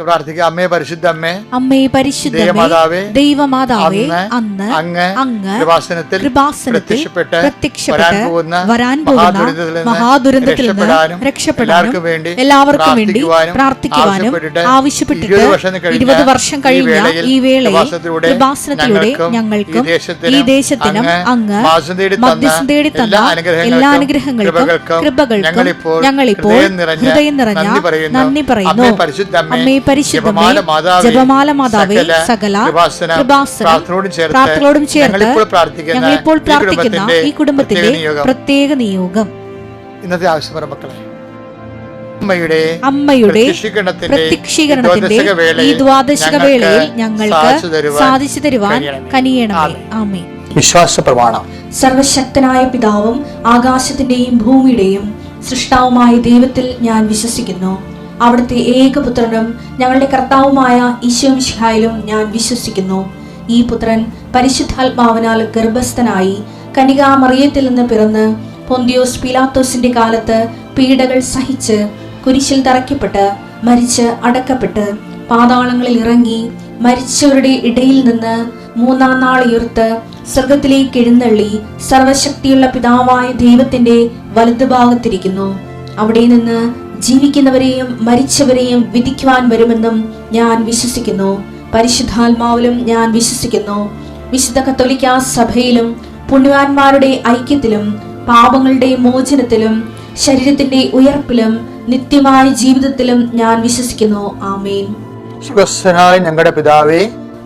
പ്രാർത്ഥിക്കുക. അമ്മേ പരിശുദ്ധ അമ്മേ, അമ്മേ പരിശുദ്ധ ദൈവമാതാവേ, അന്ന് അങ്ങ് കൃപാസനത്തിൽ പ്രത്യക്ഷപ്പെട്ട് വരാൻ പോകുന്ന മഹാദുരന്തത്തിൽ നിന്ന് രക്ഷപ്പെടാനും എല്ലാവർക്കും വേണ്ടി പ്രാർത്ഥിക്കുവാനും ആവശ്യപ്പെട്ടിട്ട് 20 വർഷം കഴിഞ്ഞ ഈ വേളയിൽ കൃപാസനത്തിലൂടെ ഞങ്ങൾക്കും ഈ ദേശത്തിനും അങ്ങ് മധ്യസ്ഥം തേടി തന്ന എല്ലാ അനുഗ്രഹങ്ങൾക്കും കൃപകൾക്കും ഞങ്ങളിപ്പോൾ ഹൃദയം നിറഞ്ഞ നന്ദി പറയുന്നു. അമ്മേ പരിശുദ്ധമേ, ജപമാല മാതാവേ, സകല പ്രാർത്ഥനയോടും ചേർത്ത് ഞങ്ങളിപ്പോൾ പ്രാർത്ഥിക്കുന്ന ഈ കുടുംബത്തിന്റെ പ്രത്യേക നിയോഗം. ഇന്നത്തെ ആവശ്യം മക്കളെ, അമ്മയുടെ പ്രത്യക്ഷീകരണത്തിന്റെ ഈ ദ്വാദശക വേളയിൽ ഞങ്ങൾക്ക് സാധിച്ചു തരുവാൻ കനിയണമേ. ആമേൻ. വിശ്വാസ പ്രമാണം. സർവശക്തനായ പിതാവും ആകാശത്തിന്റെയും ഭൂമിയുടെയും സൃഷ്ടാവുമായ ദൈവത്തിൽ ഞാൻ വിശ്വസിക്കുന്നു. അവിടുത്തെ ഏകപുത്രനും ഞങ്ങളുടെ കർത്താവുമായ ഈശോ മിശിഹായിലും ഞാൻ വിശ്വസിക്കുന്നു. ഈ പുത്രൻ പരിശുദ്ധാത്മാവിനാൽ ഗർഭസ്ഥനായി കന്യകാമറിയത്തിൽ നിന്ന് പിറന്ന് പൊന്തിയോസ് പീലാത്തോസിന്റെ കാലത്ത് പീഡകൾ സഹിച്ച് കുരിശിൽ തറയ്ക്കപ്പെട്ട് മരിച്ച് അടക്കപ്പെട്ട് പാതാളങ്ങളിൽ ഇറങ്ങി മരിച്ചവരുടെ ഇടയിൽ നിന്ന് 3-ാം നാൾ ഉയർത്ത് സ്വർഗത്തിലേക്ക് എഴുന്നള്ളി സർവശക്തിയുള്ള പിതാവായ ദൈവത്തിന്റെ വലതുഭാഗത്തിരിക്കുന്നു. അവിടെ നിന്ന് ജീവിക്കുന്നവരെയും മരിച്ചവരെയും വിധിക്കുവാൻ വരുമെന്നും ഞാൻ വിശ്വസിക്കുന്നു. പരിശുദ്ധാത്മാവിലും ഞാൻ വിശ്വസിക്കുന്നു. വിശുദ്ധ കത്തോലിക്കാ സഭയിലും പുണ്യവാന്മാരുടെ ഐക്യത്തിലും പാപങ്ങളുടെ മോചനത്തിലും ശരീരത്തിന്റെ ഉയർപ്പിലും നിത്യമായ ജീവിതത്തിലും ഞാൻ വിശ്വസിക്കുന്നു. ആമേൻ. സ്വർഗ്ഗസ്ഥനായ ഞങ്ങളുടെ പിതാവേ,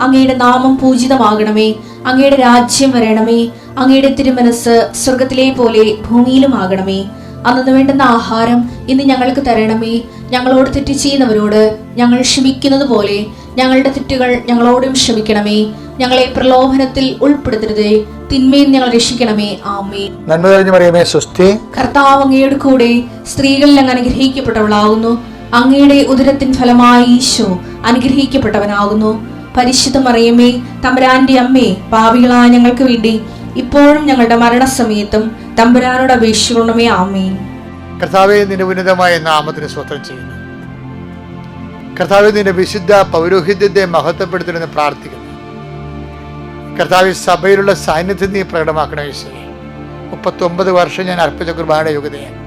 അങ്ങയുടെ നാമം പൂജിതമാകണമേ. അങ്ങയുടെ രാജ്യം വരണമേ. അങ്ങയുടെ തിരുമനസ് സ്വർഗത്തിലെ പോലെ ഭൂമിയിലും ആകണമേ. അന്നു വേണ്ടുന്ന ആഹാരം ഇന്ന് ഞങ്ങൾക്ക് തരണമേ. ഞങ്ങളോട് തെറ്റ് ചെയ്യുന്നവരോട് ഞങ്ങൾ ക്ഷമിക്കുന്നത് പോലെ ഞങ്ങളുടെ തെറ്റുകൾ ഞങ്ങളോടും ക്ഷമിക്കണമേ. ഞങ്ങളെ പ്രലോഭനത്തിൽ ഉൾപ്പെടുത്തരുതേ, തിന്മയിൽ ഞങ്ങൾ രക്ഷിക്കണമേ. ആമേൻ. നന്മ നിറഞ്ഞ മറിയമേ, സ്വസ്തി. കർത്താവ് അങ്ങയുടെ കൂടെ സ്ത്രീകളിൽ അങ്ങ് അനുഗ്രഹിക്കപ്പെട്ടവളാകുന്നു. അങ്ങയുടെ ഉദരത്തിൻ ഫലമായി ഈശോ അനുഗ്രഹിക്കപ്പെട്ടവനാകുന്നു. പരിശുദ്ധ മറിയമേ, തമ്പുരാന്റെ അമ്മേ, പാപികളായ ഞങ്ങൾക്ക് വേണ്ടി ഇപ്പോഴും ഞങ്ങളുടെ മരണസമയത്തും തമ്പുരാനോട് അപേക്ഷിക്കണമേ. ആമേൻ. കർത്താവേ, നിന്റെ ഉന്നതമായ നാമത്തിന് സ്തോത്രം ചെയ്യുന്നു. കർത്താവേ, നിന്റെ വിശുദ്ധ പൗരോഹിത്യത്തെ മഹത്വപ്പെടുത്തണമെന്ന് പ്രാർത്ഥിക്കുന്നു. കർത്താവേ, സഭയിലുള്ള സാന്നിധ്യം നീ പ്രകടമാക്കണേ. 39 വർഷം ഞാൻ അർപ്പിച്ച കുർബാനയുടെ യോഗ്യതയാണ്.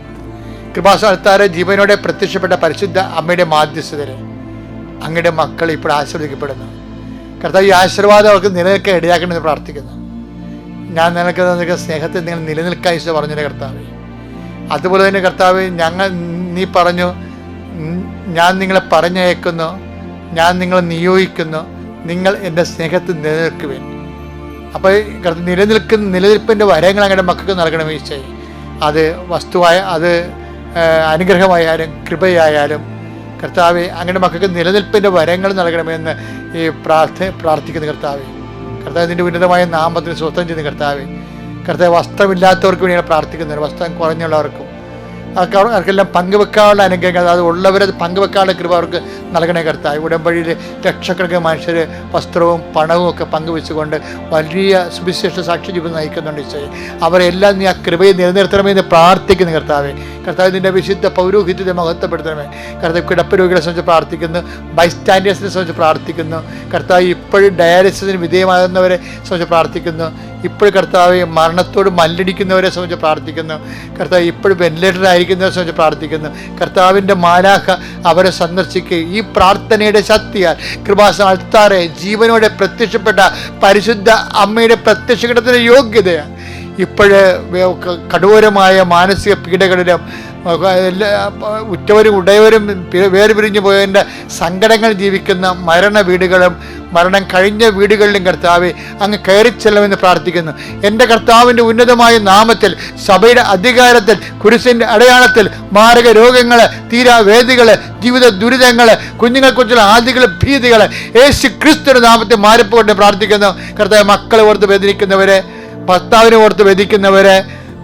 കൃപാസനത്താരെ ജീവനോടെ പ്രത്യക്ഷപ്പെട്ട പരിശുദ്ധ അമ്മയുടെ മാധ്യസ്ഥതരെ അങ്ങയുടെ മക്കൾ ഇപ്പോൾ ആശീർവദിക്കപ്പെടുന്നു. കർത്താവ്, ഈ ആശീർവാദം അവർക്ക് നിലനിൽക്കാൻ ഇടയാക്കണമെന്ന് പ്രാർത്ഥിക്കുന്നു. ഞാൻ നിനക്ക് സ്നേഹത്തിൽ നിങ്ങൾ നിലനിൽക്കാൻ ഈശോ പറഞ്ഞില്ല കർത്താവേ. അതുപോലെ തന്നെ കർത്താവ്, നീ പറഞ്ഞു, ഞാൻ നിങ്ങളെ പറഞ്ഞയക്കുന്നു, ഞാൻ നിങ്ങളെ നിയോഗിക്കുന്നു, നിങ്ങൾ എൻ്റെ സ്നേഹത്തിൽ നിലനിൽക്കുവേൻ. അപ്പോൾ നിലനിൽപ്പിൻ്റെ വരങ്ങൾ അങ്ങയുടെ മക്കൾക്ക് നൽകണം ഈശോയെ. അത് വസ്തുവായ, അത് അനുഗ്രഹമായാലും കൃപയായാലും കർത്താവെ, അങ്ങയുടെ മക്കൾക്ക് നിലനിൽപ്പിൻ്റെ വരങ്ങൾ നൽകണമെന്ന് ഈ പ്രാർത്ഥിക്കുന്ന കർത്താവെ. കർത്താവ്, നിൻ്റെ ഉന്നതമായ നാമത്തിന് സ്വസ്ഥം ചെയ്യുന്ന കർത്താവെ. കർത്താവ്, വസ്ത്രമില്ലാത്തവർക്ക് വേണ്ടി പ്രാർത്ഥിക്കുന്നവർ, വസ്ത്രം കുറഞ്ഞുള്ളവർക്കും അവർക്കെല്ലാം പങ്കുവെക്കാനുള്ള അനുഗ്രഹങ്ങൾ, അത് ഉള്ളവരത് പങ്കുവെക്കാനുള്ള കൃപ അവർക്ക് നൽകണേ കർത്താവ്. ഉടമ്പടിയിൽ ലക്ഷക്കണക്കിന് മനുഷ്യർ വസ്ത്രവും പണവും ഒക്കെ പങ്കുവെച്ചുകൊണ്ട് വലിയ സുവിശേഷ സാക്ഷി ജീവിതം നയിക്കുന്നുണ്ട് ഈശോയെ. അവരെല്ലാം നീ ആ കൃപയെ നിലനിർത്തണമെന്ന് പ്രാർത്ഥിക്കുന്നു കർത്താവെ. കർത്താവ്, നിൻ്റെ വിശുദ്ധ പൗരോഹിത്യത്തെ മഹത്വപ്പെടുത്തണമേ. കർത്താവ്, കിടപ്പ് രോഗികളെ സംബന്ധിച്ച് പ്രാർത്ഥിക്കുന്നു, ബൈസ്റ്റാൻഡേഴ്സിനെ സംബന്ധിച്ച് പ്രാർത്ഥിക്കുന്നു. കർത്താവ്, ഇപ്പോഴും ഡയാലിസിസിന് വിധേയമാകുന്നവരെ സംബന്ധിച്ച് പ്രാർത്ഥിക്കുന്നു. ഇപ്പോഴും കർത്താവ്, മരണത്തോട് മല്ലടിക്കുന്നവരെ സംബന്ധിച്ച് പ്രാർത്ഥിക്കുന്നു. കർത്താവ്, ഇപ്പോഴും വെന്റിലേറ്ററിലായിരിക്കുന്നവരെ സംബന്ധിച്ച് പ്രാർത്ഥിക്കുന്നു. കർത്താവിൻ്റെ മാലാഖ അവരെ സന്ദർശിക്കുക. ഈ പ്രാർത്ഥനയുടെ ശക്തിയാൽ കൃപാസന അൾത്താറെ ജീവനോടെ പ്രത്യക്ഷപ്പെട്ട പരിശുദ്ധ അമ്മയുടെ പ്രത്യക്ഷത്തിന് യോഗ്യതയാണ്. ഇപ്പോഴ് കഠോരമായ മാനസിക പീഡകളിലും ഉറ്റവരും ഉടയവരും വേർപിരിഞ്ഞു പോയതിൻ്റെ സങ്കടങ്ങൾ ജീവിക്കുന്ന മരണ വീടുകളും മരണം കഴിഞ്ഞ വീടുകളിലും കർത്താവെ അങ്ങ് കയറിച്ചെല്ലുമെന്ന് പ്രാർത്ഥിക്കുന്നു. എൻ്റെ കർത്താവിൻ്റെ ഉന്നതമായ നാമത്തിൽ സഭയുടെ അധികാരത്തിൽ കുരിശിൻ്റെ അടയാളത്തിൽ മാരക രോഗങ്ങൾ, തീരാവേദികൾ, ജീവിത ദുരിതങ്ങൾ, കുഞ്ഞുങ്ങളെക്കുറിച്ചുള്ള ആദികൾ, ഭീതികൾ യേശു ക്രിസ്തുവിന്റെ നാമത്തിൽ മാറിപ്പോകൊണ്ട് പ്രാർത്ഥിക്കുന്നു. കർത്താവ്, മക്കളെ ഓർത്ത് വേദനിക്കുന്നവരെ, ഭർത്താവിനെ ഓർത്ത് വേദിക്കുന്നവരെ,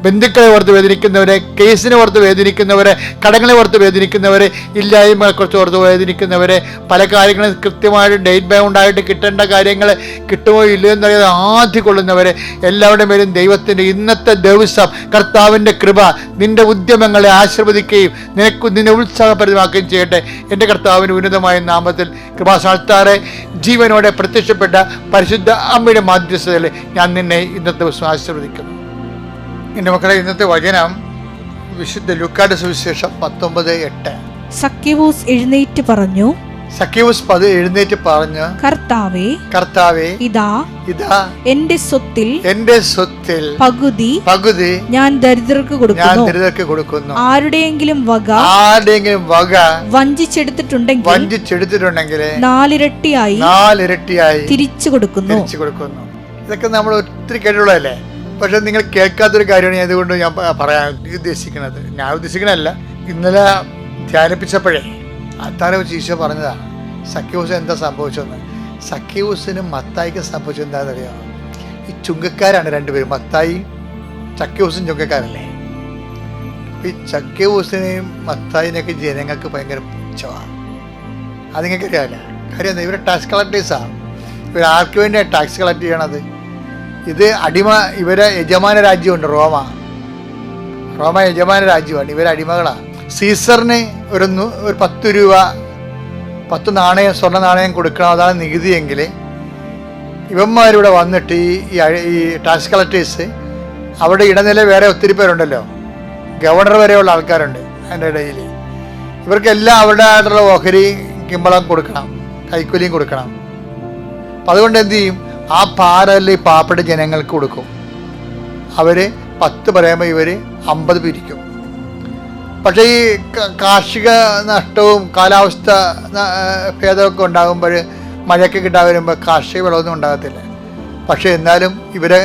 ബന്ധുക്കളെ ഓർത്ത് വേദനിക്കുന്നവരെ, കേസിനെ ഓർത്ത് വേദനിക്കുന്നവരെ, കടങ്ങളെ ഓർത്ത് വേദനിക്കുന്നവരെ, ഇല്ലായ്മയെക്കുറിച്ച് ഓർത്ത് വേദനിക്കുന്നവരെ, പല കാര്യങ്ങളും കൃത്യമായിട്ട് ഡേറ്റ് ബൗണ്ടായിട്ട് കിട്ടേണ്ട കാര്യങ്ങൾ കിട്ടുമോ ഇല്ലയോ എന്നറിയാതെ ആദ്യകൊള്ളുന്നവരെ, എല്ലാവരുടെ മേലും ദൈവത്തിൻ്റെ ഇന്നത്തെ ദിവസം കർത്താവിൻ്റെ കൃപ നിന്റെ ഉദ്യമങ്ങളെ ആശീർവദിക്കുകയും നിന്നെ ഉത്സാഹപരിതമാക്കുകയും ചെയ്യട്ടെ. എൻ്റെ കർത്താവിൻ്റെ ഉന്നതമായ നാമത്തിൽ കൃപാസാൽത്താറെ ജീവനോടെ പ്രത്യക്ഷപ്പെട്ട പരിശുദ്ധ അമ്മയുടെ മാധ്യസ്ഥതയിൽ ഞാൻ നിന്നെ ഇന്നത്തെ ദിവസം ആശീർവദിക്കുന്നു. എൻ്റെ മക്കളെ, ഇന്നത്തെ വചനം വിശുദ്ധ ലൂക്കായുടെ സുവിശേഷം 19:8. സക്കേവൂസ് എഴുന്നേറ്റ് പറഞ്ഞു, എഴുന്നേറ്റ് പറഞ്ഞു, കർത്താവേ, ഇതാ എന്റെ സ്വത്തിൽ പകുതി ഞാൻ ദരിദ്രർക്ക് കൊടുക്കുന്നു. ആരുടെയെങ്കിലും വക വഞ്ചിച്ചെടുത്തിട്ടുണ്ടെങ്കിൽ 4 ഇരട്ടിയായി തിരിച്ചു കൊടുക്കുന്നു. ഇതൊക്കെ നമ്മൾ ഒത്തിരി കേട്ടുള്ളതല്ലേ. പക്ഷെ നിങ്ങൾ കേൾക്കാത്തൊരു കാര്യമാണ് അതുകൊണ്ട് ഞാൻ പറയാൻ ഉദ്ദേശിക്കുന്നത്. ഞാൻ ഉദ്ദേശിക്കണല്ല, ഇന്നലെ ധ്യാനിപ്പിച്ചപ്പോഴേ അത്താരെ വെച്ച് ഈശോ പറഞ്ഞതാണ് സക്കേവൂസ് എന്താ സംഭവിച്ചതെന്ന്. സക്കേവൂസിനും മത്തായിക്ക് സംഭവിച്ചത് എന്താണെന്നറിയാമോ? ഈ ചുങ്കക്കാരാണ് രണ്ടുപേരും, മത്തായി സക്കേവൂസും ചുങ്കക്കാരല്ലേ. ഈ സക്കേവൂസിനെയും മത്തായിനെയൊക്കെ ജനങ്ങൾക്ക് ഭയങ്കര പുച്ഛമാണ്. അത് നിങ്ങൾക്ക് അറിയാമല്ല. കാര്യം എന്താ? ഇവരെ ടാക്സ് കളക്ടേഴ്സാണ്. ഇവർ ആർക്ക് വേണ്ടിയാണ് ടാക്സ് കളക്ട് ചെയ്യണത്? ഇത് ഇവരെ യജമാന രാജ്യമുണ്ട്, റോമ യജമാന രാജ്യമാണ്. ഇവരെ അടിമകളാണ്. സീസറിന് ഒരു 10 രൂപ 10 നാണയം, സ്വർണ്ണ നാണയം കൊടുക്കണം, അതാണ് നികുതിയെങ്കിൽ ഇവന്മാരിവിടെ വന്നിട്ട് ഈ ടാക്സ് കളക്ടേഴ്സ്, അവിടെ ഇടനില വേറെ ഒത്തിരി പേരുണ്ടല്ലോ, ഗവർണർ വരെയുള്ള ആൾക്കാരുണ്ട് അതിൻ്റെ ഇടയിൽ. ഇവർക്കെല്ലാം അവരുടെ ആയിട്ടുള്ള ഓഹരി കിമ്പളം കൊടുക്കണം, കൈക്കൂലിയും കൊടുക്കണം. അപ്പം അതുകൊണ്ട് എന്ത് ചെയ്യും? ആ പാറയിൽ പാവപ്പെട്ട ജനങ്ങൾക്ക് കൊടുക്കും. അവർ 10 പറയുമ്പോൾ ഇവർ 50 പിരിക്കും. പക്ഷേ ഈ കാർഷിക നഷ്ടവും കാലാവസ്ഥ ഭേദമൊക്കെ ഉണ്ടാകുമ്പോൾ, മഴയൊക്കെ കിട്ടാൻ വരുമ്പോൾ കാർഷിക വിളവൊന്നും ഉണ്ടാകത്തില്ല. പക്ഷേ എന്നാലും ഇവരെ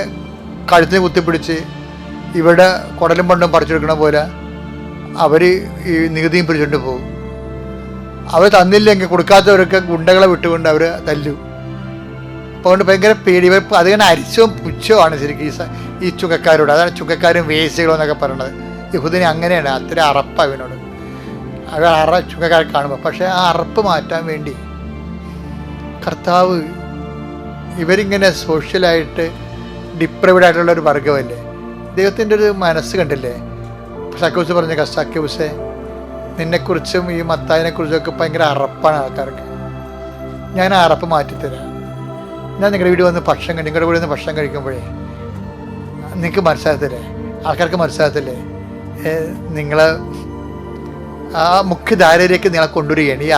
കഴുത്തിന് കുത്തിപ്പിടിച്ച് ഇവിടെ കുടലും പണ്ടും പറിച്ചെടുക്കണ പോലെ അവർ ഈ നികുതിയും പിടിച്ചുകൊണ്ട് പോകും. അവർ തന്നില്ലെങ്കിൽ, കൊടുക്കാത്തവരൊക്കെ ഗുണ്ടകളെ വിട്ടുകൊണ്ട് അവർ തല്ലും. അപ്പോൾ അതുകൊണ്ട് ഭയങ്കര പേടി. അതിങ്ങനെ അരിച്ചവും പുച്ഛവുമാണ് ശരിക്കും ഈ ചുങ്കക്കാരോട്. അതാണ് ചുങ്കക്കാരും വേശികളും എന്നൊക്കെ പറയണത്. യഹൂദനെ അങ്ങനെയാണ്, അത്ര അറപ്പാണ് ഇവനോട്. അവർ ചുങ്കക്കാരെ കാണുമ്പോൾ. പക്ഷേ ആ അറപ്പ് മാറ്റാൻ വേണ്ടി കർത്താവ്, ഇവരിങ്ങനെ സോഷ്യലായിട്ട് ഡിപ്രൈവ്ഡ് ആയിട്ടുള്ള ഒരു വർഗമല്ലേ, ദൈവത്തിൻ്റെ ഒരു മനസ്സ് കണ്ടില്ലേ. സക്കേവൂസ് പറഞ്ഞ സക്കേവൂസേ, നിന്നെക്കുറിച്ചും ഈ മത്തായിനെക്കുറിച്ചൊക്കെ ഭയങ്കര അറപ്പാണ് ആൾക്കാർക്ക്. ഞാൻ ആ അറപ്പ് മാറ്റിത്തരാം. ഞാൻ നിങ്ങളുടെ വീട് വന്ന് നിങ്ങളുടെ വീട് വന്ന് ഭക്ഷണം കഴിക്കുമ്പോഴേ നിങ്ങൾക്ക് മനസ്സിലാകത്തില്ലേ, ആൾക്കാർക്ക് മനസ്സിലാകത്തില്ലേ, നിങ്ങൾ ആ മുഖ്യധാരയിലേക്ക് നിങ്ങളെ കൊണ്ടുവരികയാണ്. ഈ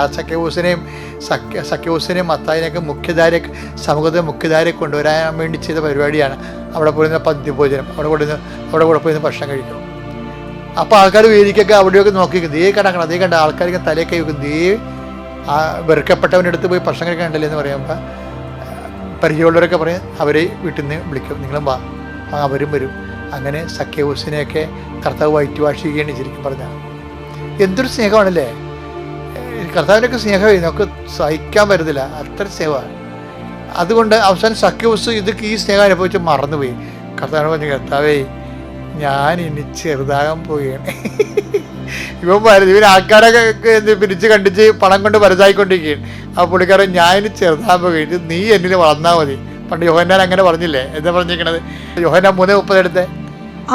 സക്കേവൂസിനെയും മത്തായിനെയൊക്കെ മുഖ്യധാരയ്ക്ക്, സമൂഹത്തെ മുഖ്യധാരയെ കൊണ്ടുവരാൻ വേണ്ടി ചെയ്ത പരിപാടിയാണ്. അവിടെ പോയിരുന്ന പന്തിഭോജനം, അവിടെ കൂടെ പോയിരുന്ന ഭക്ഷണം കഴിക്കും. അപ്പോൾ ആൾക്കാർ വേദിക്കൊക്കെ അവിടെയൊക്കെ നോക്കിയിരിക്കും, ദേ കടക്കണം, അതേ കണ്ട ആൾക്കാർക്ക് തലയൊക്കെ വെക്കും, ദേ ആ വെറുക്കപ്പെട്ടവൻ്റെ അടുത്ത് പോയി ഭക്ഷണം കഴിക്കാനുണ്ടല്ലേ എന്ന് പറയുമ്പോൾ പരിചയമുള്ളവരൊക്കെ പറയും, അവരെ വീട്ടിൽ നിന്ന് വിളിക്കും, നിങ്ങളും വാ, അവരും വരും. അങ്ങനെ സക്കേവൂസിനെയൊക്കെ കർത്താവ് വയറ്റ് വാഷ് ചെയ്യുകയാണ് ശരിക്കും പറഞ്ഞാൽ. എന്തൊരു സ്നേഹമാണല്ലേ കർത്താവിൻ്റെയൊക്കെ സ്നേഹമേ, നമുക്ക് സഹിക്കാൻ പറ്റത്തില്ല, അത്ര സ്നേഹമാണ്. അതുകൊണ്ട് അവസാനം സക്കേവൂസ് ഈ സ്നേഹം അനുഭവിച്ച് മറന്നുപോയി. കർത്താവിനെ പറഞ്ഞു, കർത്താവേ ഞാൻ ഇനി ചെറുതാകാൻ പോവുകയാണ്. ഇവൻ ആൾക്കാരൊക്കെ പിരിച്ച് കണ്ടിച്ച് പണം കൊണ്ട് വലുതായിക്കൊണ്ടിരിക്കുകയാണ്. ആ പുള്ളിക്കാരൻ, ഞാൻ ഇനി ചെറുതാകാൻ പോവുകയാണ്, നീ എന്നിൽ വളർന്നാൽ മതി. പണ്ട് യോഹന്നാൻ അങ്ങനെ പറഞ്ഞില്ലേ? എന്താ പറഞ്ഞിരിക്കണത്? യോഹന്നാൻ 3:30 എടുത്ത്,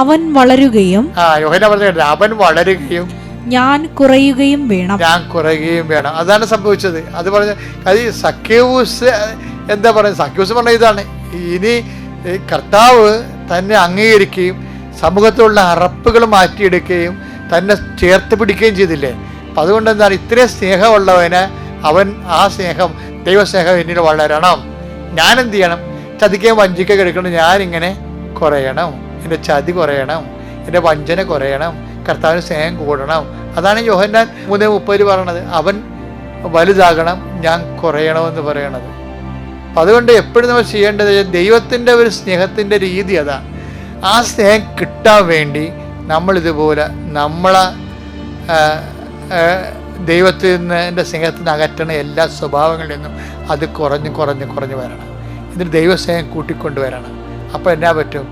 അവൻ വളരുകയും, യോഹന്നാൻ പറഞ്ഞ അവൻ വളരുകയും ഞാൻ കുറയുകയും വേണം. അതാണ് സംഭവിച്ചത്. അത് പറഞ്ഞ സക്കേവൂസ് എന്താ പറയുന്നത്? സക്കേവൂസ് പറഞ്ഞ ഇതാണ്, ഇനി കർത്താവ് തന്നെ അംഗീകരിക്കുകയും സമൂഹത്തിലുള്ള അറപ്പുകൾ മാറ്റിയെടുക്കുകയും തന്നെ ചേർത്ത് പിടിക്കുകയും ചെയ്തില്ലേ. അപ്പം അതുകൊണ്ട് എന്താണ്, ഇത്രയും സ്നേഹമുള്ളവന് അവൻ ആ സ്നേഹം, ദൈവസ്നേഹം എന്നിൽ വളരണം. ഞാനെന്ത് ചെയ്യണം? ചതിക്കുകയും വഞ്ചിക്കുകയും എടുക്കണം. ഞാനിങ്ങനെ കുറയണം, എൻ്റെ ചതി കുറയണം, എൻ്റെ വഞ്ചന കുറയണം, കർത്താവിന് സ്നേഹം കൂടണം. അതാണ് യോഹന്നാൻ 3:30 പറയണത്. അവൻ വലുതാകണം, ഞാൻ കുറയണമെന്ന് പറയണത്. അപ്പം അതുകൊണ്ട് എപ്പോഴും നമ്മൾ ചെയ്യേണ്ടത് ദൈവത്തിൻ്റെ ഒരു സ്നേഹത്തിൻ്റെ രീതി അതാണ്. ആ സ്നേഹം കിട്ടാൻ വേണ്ടി നമ്മളിതുപോലെ നമ്മളെ ദൈവത്തിൽ നിന്ന്, എൻ്റെ സ്നേഹത്തിൽ നിന്ന് അകറ്റണ എല്ലാ സ്വഭാവങ്ങളിൽ നിന്നും അത് കുറഞ്ഞ് വരണം. എന്നിട്ട് ദൈവസ്നേഹം കൂട്ടിക്കൊണ്ടുവരണം. അപ്പോൾ എന്നാ പറ്റും?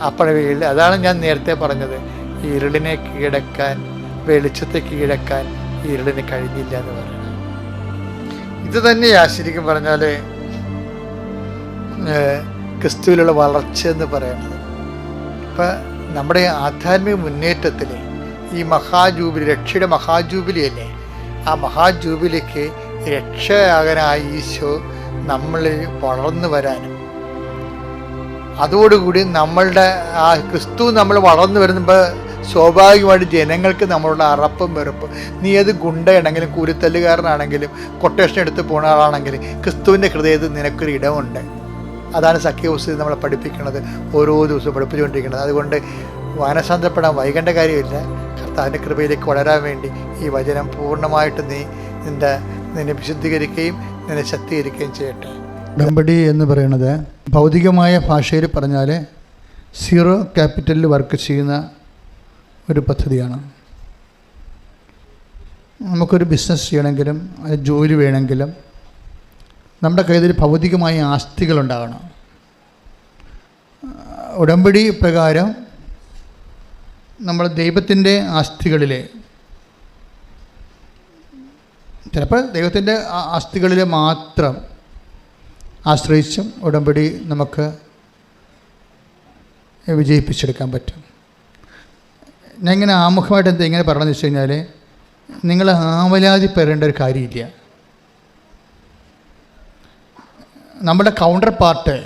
അപ്പോഴേ അതാണ് ഞാൻ നേരത്തെ പറഞ്ഞത്, ഇരുളിനെ കീഴടക്കാൻ, വെളിച്ചത്തെ കീഴടക്കാൻ ഇരുളിന് കഴിഞ്ഞില്ല എന്ന് പറയുന്നത്. ഇത് തന്നെയാ ശരിക്കും പറഞ്ഞാൽ ക്രിസ്തുവിലുള്ള വളർച്ച എന്ന് പറയുന്നത്. ഇപ്പം നമ്മുടെ ആധ്യാത്മിക മുന്നേറ്റത്തിൽ ഈ മഹാജൂബിലി, രക്ഷയുടെ മഹാജൂബിലി അല്ലേ, ആ മഹാജൂബിലിക്ക് രക്ഷയാകാനായ ഈശോ നമ്മളിൽ വളർന്നു വരാനും, അതോടുകൂടി നമ്മളുടെ ആ ക്രിസ്തു നമ്മൾ വളർന്നു വരുമ്പോൾ സ്വാഭാവികമായിട്ട് ജനങ്ങൾക്ക് നമ്മളുടെ അറപ്പും വെറുപ്പും, നീ അത് ഗുണ്ടയാണെങ്കിലും കൂലിത്തല്ലുകാരനാണെങ്കിലും കൊട്ടേഷൻ എടുത്ത് പോണ ആളാണെങ്കിലും ക്രിസ്തുവിൻ്റെ ഹൃദയത്തിൽ നിനക്കൊരു ഇടമുണ്ട്. അതാണ് സഖ്യവൂസ് നമ്മളെ പഠിപ്പിക്കുന്നത്, ഓരോ ദിവസവും പഠിപ്പിച്ചുകൊണ്ടിരിക്കുന്നത്. അതുകൊണ്ട് വാനസാന്തരപ്പെടാൻ വൈകേണ്ട കാര്യമില്ല. കർത്താവിൻ്റെ കൃപയിലേക്ക് വളരാൻ വേണ്ടി ഈ വചനം പൂർണ്ണമായിട്ട് നീ നിന്നെ വിശുദ്ധീകരിക്കുകയും നിന്നെ ശക്തീകരിക്കുകയും ചെയ്യട്ടെ. ഉടമ്പടി എന്ന് പറയുന്നത് ഭൗതികമായ ഭാഷയിൽ പറഞ്ഞാൽ സീറോ ക്യാപിറ്റലിൽ വർക്ക് ചെയ്യുന്ന ഒരു പദ്ധതിയാണ്. നമുക്കൊരു ബിസിനസ് ചെയ്യണമെങ്കിലും ജോലി വേണമെങ്കിലും നമ്മുടെ കയ്യിൽ ഭൗതികമായ ആസ്തികളുണ്ടാകണം. ഉടമ്പടി പ്രകാരം നമ്മൾ ദൈവത്തിൻ്റെ ആസ്തികളിലെ, ചിലപ്പോൾ ദൈവത്തിൻ്റെ ആസ്തികളിൽ മാത്രം ആശ്രയിച്ചും ഉടമ്പടി നമുക്ക് വിജയിപ്പിച്ചെടുക്കാൻ പറ്റും. ഞാൻ ഇങ്ങനെ ആമുഖമായിട്ട് എന്താ ഇങ്ങനെ പറഞ്ഞതെന്ന് വെച്ച് കഴിഞ്ഞാൽ, നിങ്ങൾ ആവലാതിപ്പെടേണ്ട ഒരു കാര്യമില്ല. നമ്മുടെ കൗണ്ടർ പാർട്ട്,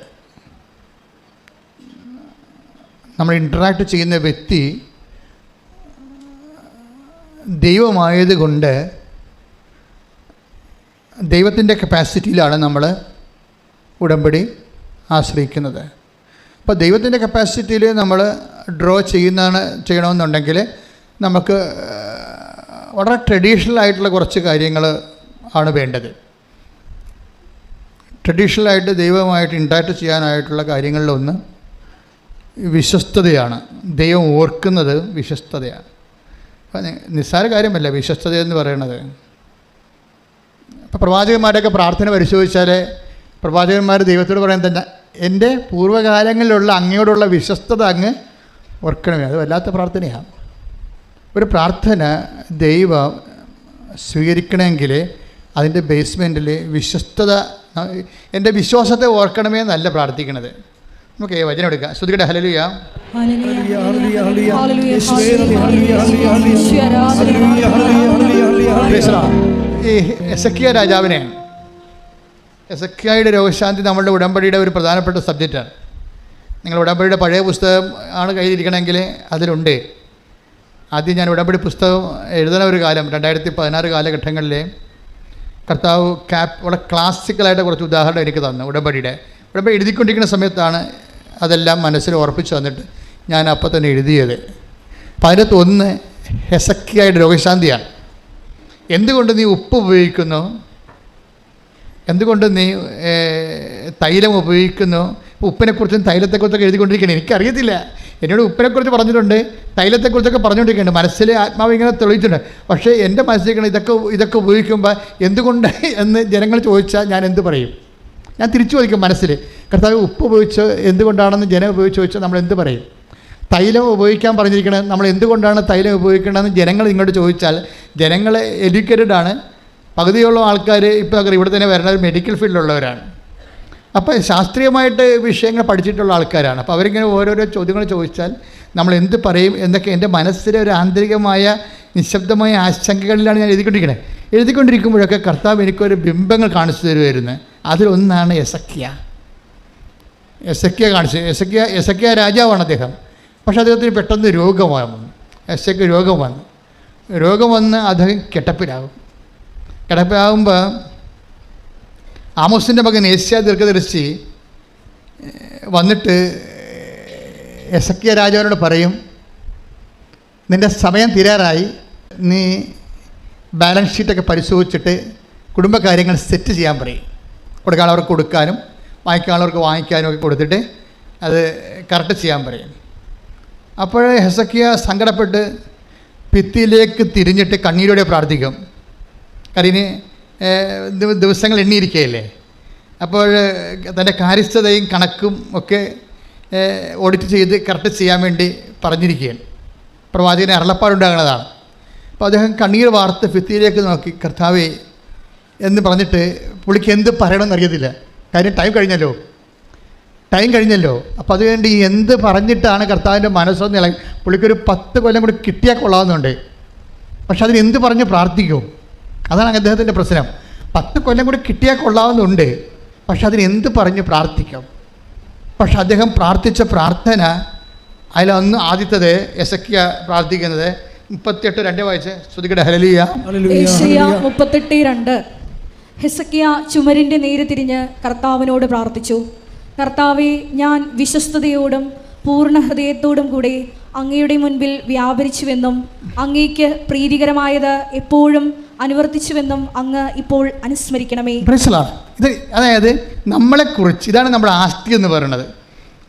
നമ്മൾ ഇൻറ്ററാക്ട് ചെയ്യുന്ന വ്യക്തി ദൈവമായതുകൊണ്ട് ദൈവത്തിൻ്റെ കപ്പാസിറ്റിയിലാണ് നമ്മൾ ഉടമ്പടി ആശ്രയിക്കുന്നത്. അപ്പോൾ ദൈവത്തിൻ്റെ കപ്പാസിറ്റിയിൽ നമ്മൾ ഡ്രോ ചെയ്യണമെന്നുണ്ടെങ്കിൽ നമുക്ക് വളരെ ട്രഡീഷണൽ ആയിട്ടുള്ള കുറച്ച് കാര്യങ്ങൾ ആണ് വേണ്ടത്. ട്രഡീഷണലായിട്ട് ദൈവമായിട്ട് ഇൻട്രാക്ട് ചെയ്യാനായിട്ടുള്ള കാര്യങ്ങളിലൊന്ന് വിശ്വസ്തതയാണ്. ദൈവം ഓർക്കുന്നത് വിശ്വസ്തതയാണ്. അപ്പം നിസ്സാര കാര്യമല്ല വിശ്വസ്തത എന്ന് പറയുന്നത്. അപ്പോൾ പ്രവാചകന്മാരുടെയൊക്കെ പ്രാർത്ഥന പരിശോധിച്ചാൽ പ്രവാചകന്മാർ ദൈവത്തോട് പറയുന്നത് തന്നെ, എൻ്റെ പൂർവ്വകാലങ്ങളിലുള്ള അങ്ങയോടുള്ള വിശ്വസ്തത അങ്ങ് ഓർക്കണമേ. അത് വല്ലാത്ത പ്രാർത്ഥനയാണ്. ഒരു പ്രാർത്ഥന ദൈവം സ്വീകരിക്കണമെങ്കിൽ അതിൻ്റെ ബേസ്മെൻറ്റിൽ വിശ്വസ്തത, എൻ്റെ വിശ്വാസത്തെ ഓർക്കണമേ എന്നല്ല പ്രാർത്ഥിക്കണത്. നമുക്ക് വചനം എടുക്കാം. ശ്രുതികടെ ഹല്ലേലൂയ. ഈ എസക്കിയ രാജാവിനെ, എസക്കിയയുടെ രോഗശാന്തി നമ്മളുടെ ഉടമ്പടിയുടെ ഒരു പ്രധാനപ്പെട്ട സബ്ജക്റ്റാണ്. നിങ്ങൾ ഉടമ്പടിയുടെ പഴയ പുസ്തകം ആണ് കയ്യിലിരിക്കണമെങ്കിൽ അതിലുണ്ട്. ആദ്യം ഞാൻ ഉടമ്പടി പുസ്തകം എഴുതുന്ന ഒരു കാലം 2016 കാലഘട്ടങ്ങളിൽ കർത്താവ് വളരെ ക്ലാസിക്കലായിട്ട് കുറച്ച് ഉദാഹരണം എനിക്ക് തന്നു. ഉടമ്പടി എഴുതിക്കൊണ്ടിരിക്കുന്ന സമയത്താണ് അതെല്ലാം മനസ്സിൽ ഉറപ്പിച്ച് വന്നിട്ട് ഞാൻ അപ്പം തന്നെ എഴുതിയത്. അപ്പം അതിനകത്ത് ഒന്ന് ഹെസക്കിയയുടെ രോഗശാന്തിയാണ്. എന്തുകൊണ്ട് നീ ഉപ്പ് ഉപയോഗിക്കുന്നു, എന്തുകൊണ്ട് നീ തൈലം ഉപയോഗിക്കുന്നു. ഉപ്പിനെക്കുറിച്ചും തൈലത്തെക്കുറിച്ചൊക്കെ എഴുതിക്കൊണ്ടിരിക്കുകയാണ്. എനിക്കറിയത്തില്ല, എന്നോട് ഉപ്പിനെക്കുറിച്ച് പറഞ്ഞിട്ടുണ്ട്, തൈലത്തെക്കുറിച്ചൊക്കെ പറഞ്ഞുകൊണ്ടിരിക്കുകയാണ്. മനസ്സിൽ ആത്മാവ് ഇങ്ങനെ തെളിയിച്ചിട്ടുണ്ട്. പക്ഷേ എൻ്റെ മനസ്സിലേക്കാണ് ഇതൊക്കെ ഉപയോഗിക്കുമ്പോൾ എന്തുകൊണ്ട് എന്ന് ജനങ്ങൾ ചോദിച്ചാൽ ഞാൻ എന്ത് പറയും? ഞാൻ തിരിച്ചു ചോദിക്കും മനസ്സിൽ, കർത്താവ് ഉപ്പ് ഉപയോഗിച്ച് എന്തുകൊണ്ടാണെന്ന് ജനം ഉപയോഗിച്ച് ചോദിച്ചാൽ നമ്മൾ എന്ത് പറയും? തൈലം ഉപയോഗിക്കാൻ പറഞ്ഞിരിക്കണത് നമ്മൾ എന്തുകൊണ്ടാണ് തൈലം ഉപയോഗിക്കണമെന്ന് ജനങ്ങൾ ഇങ്ങോട്ട് ചോദിച്ചാൽ, ജനങ്ങൾ എഡ്യൂക്കേറ്റഡ് ആണ്. പകുതിയോളം ആൾക്കാർ ഇപ്പോൾ ഇവിടെ തന്നെ വരുന്നത് മെഡിക്കൽ ഫീൽഡിലുള്ളവരാണ്. അപ്പോൾ ശാസ്ത്രീയമായിട്ട് വിഷയങ്ങൾ പഠിച്ചിട്ടുള്ള ആൾക്കാരാണ്. അപ്പോൾ അവരിങ്ങനെ ഓരോരോ ചോദ്യങ്ങൾ ചോദിച്ചാൽ നമ്മൾ എന്ത് പറയും എന്നൊക്കെ എൻ്റെ മനസ്സിലെ ഒരു ആന്തരികമായ നിശബ്ദമായ ആശങ്കകളിലാണ് ഞാൻ എഴുതിക്കൊണ്ടിരിക്കുമ്പോഴൊക്കെ കർത്താവ് എനിക്കൊരു ബിംബങ്ങൾ കാണിച്ചു തരുമായിരുന്നു. അതിലൊന്നാണ് എസക്കിയ കാണിച്ചു. എസക്കിയ രാജാവാണ് അദ്ദേഹം. പക്ഷേ അദ്ദേഹത്തിന് പെട്ടെന്ന് രോഗം വന്ന് അദ്ദേഹം കിടപ്പിലാകുമ്പോൾ ആമോസിൻ്റെ മകൻ ഏഷ്യ ദീർഘദർശി വന്നിട്ട് എസക്കിയ രാജാവിനോട് പറയും, നിൻ്റെ സമയം തീരാറായി, നീ ബാലൻസ് ഷീറ്റൊക്കെ പരിശോധിച്ചിട്ട് കുടുംബകാര്യങ്ങൾ സെറ്റ് ചെയ്യാൻ പറയും. കൊടുക്കാനുള്ളവർക്ക് കൊടുക്കാനും വാങ്ങിക്കാനുള്ളവർക്ക് വാങ്ങിക്കാനും ഒക്കെ കൊടുത്തിട്ട് അത് കറക്റ്റ് ചെയ്യാൻ പറയും. അപ്പോൾ ഹെസക്കിയ സങ്കടപ്പെട്ട് ഭിത്തിയിലേക്ക് തിരിഞ്ഞിട്ട് കണ്ണീരോടെ പ്രാർത്ഥിക്കും. കരീന് ദിവസങ്ങൾ എണ്ണിയിരിക്കുകയല്ലേ. അപ്പോൾ തൻ്റെ കാര്യസ്ഥതയും കണക്കും ഒക്കെ ഓഡിറ്റ് ചെയ്ത് കറക്റ്റ് ചെയ്യാൻ വേണ്ടി പറഞ്ഞിരിക്കുകയാണ്. പ്രവാചകനെ അരുളപ്പാടുണ്ടാകുന്നതാണ്. അപ്പോൾ അദ്ദേഹം കണ്ണീർ വാർത്ത് ഭിത്തിയിലേക്ക് നോക്കി, കർത്താവേ എന്ന് പറഞ്ഞിട്ട് പുള്ളിക്ക് എന്ത് പറയണമെന്ന് അറിയത്തില്ല. കാര്യം ടൈം കഴിഞ്ഞല്ലോ. അപ്പോൾ അതുകൊണ്ട് എന്ത് പറഞ്ഞിട്ടാണ് കർത്താവിൻ്റെ മനസ്സൊന്ന് ഇളകി. പുള്ളിക്കൊരു 10 കൊല്ലം കൂടി കിട്ടിയാൽ കൊള്ളാവുന്നുണ്ട്. പക്ഷെ അതിന് എന്ത് പറഞ്ഞ് പ്രാർത്ഥിക്കും? അതാണ് അദ്ദേഹത്തിൻ്റെ പ്രശ്നം. 10 കൊല്ലം കൂടി കിട്ടിയാൽ കൊള്ളാവുന്നുണ്ട്, പക്ഷെ അതിന് എന്ത് പറഞ്ഞ് പ്രാർത്ഥിക്കും? പക്ഷെ അദ്ദേഹം പ്രാർത്ഥിച്ച പ്രാർത്ഥന അതിലൊന്ന് ആദ്യത്തേത് എസക്കിയ പ്രാർത്ഥിക്കുന്നത് 38:2 വായിച്ച് ശ്രുതികടെ ഹല്ലേലൂയ. 38:2 ഹെസക്കിയ ചുമരിൻ്റെ നേരെ തിരിഞ്ഞ് കർത്താവിനോട് പ്രാർത്ഥിച്ചു. കർത്താവെ, ഞാൻ വിശ്വസ്തയോടും പൂർണ്ണ ഹൃദയത്തോടും കൂടെ അങ്ങയുടെ മുൻപിൽ വ്യാപരിച്ചുവെന്നും അങ്ങേക്ക് പ്രീതികരമായത് എപ്പോഴും അനുവർത്തിച്ചുവെന്നും അങ്ങ് ഇപ്പോൾ അനുസ്മരിക്കണമേ. ഇത് അതായത് നമ്മളെക്കുറിച്ച്, ഇതാണ് നമ്മുടെ ആസ്തി എന്ന് പറയുന്നത്.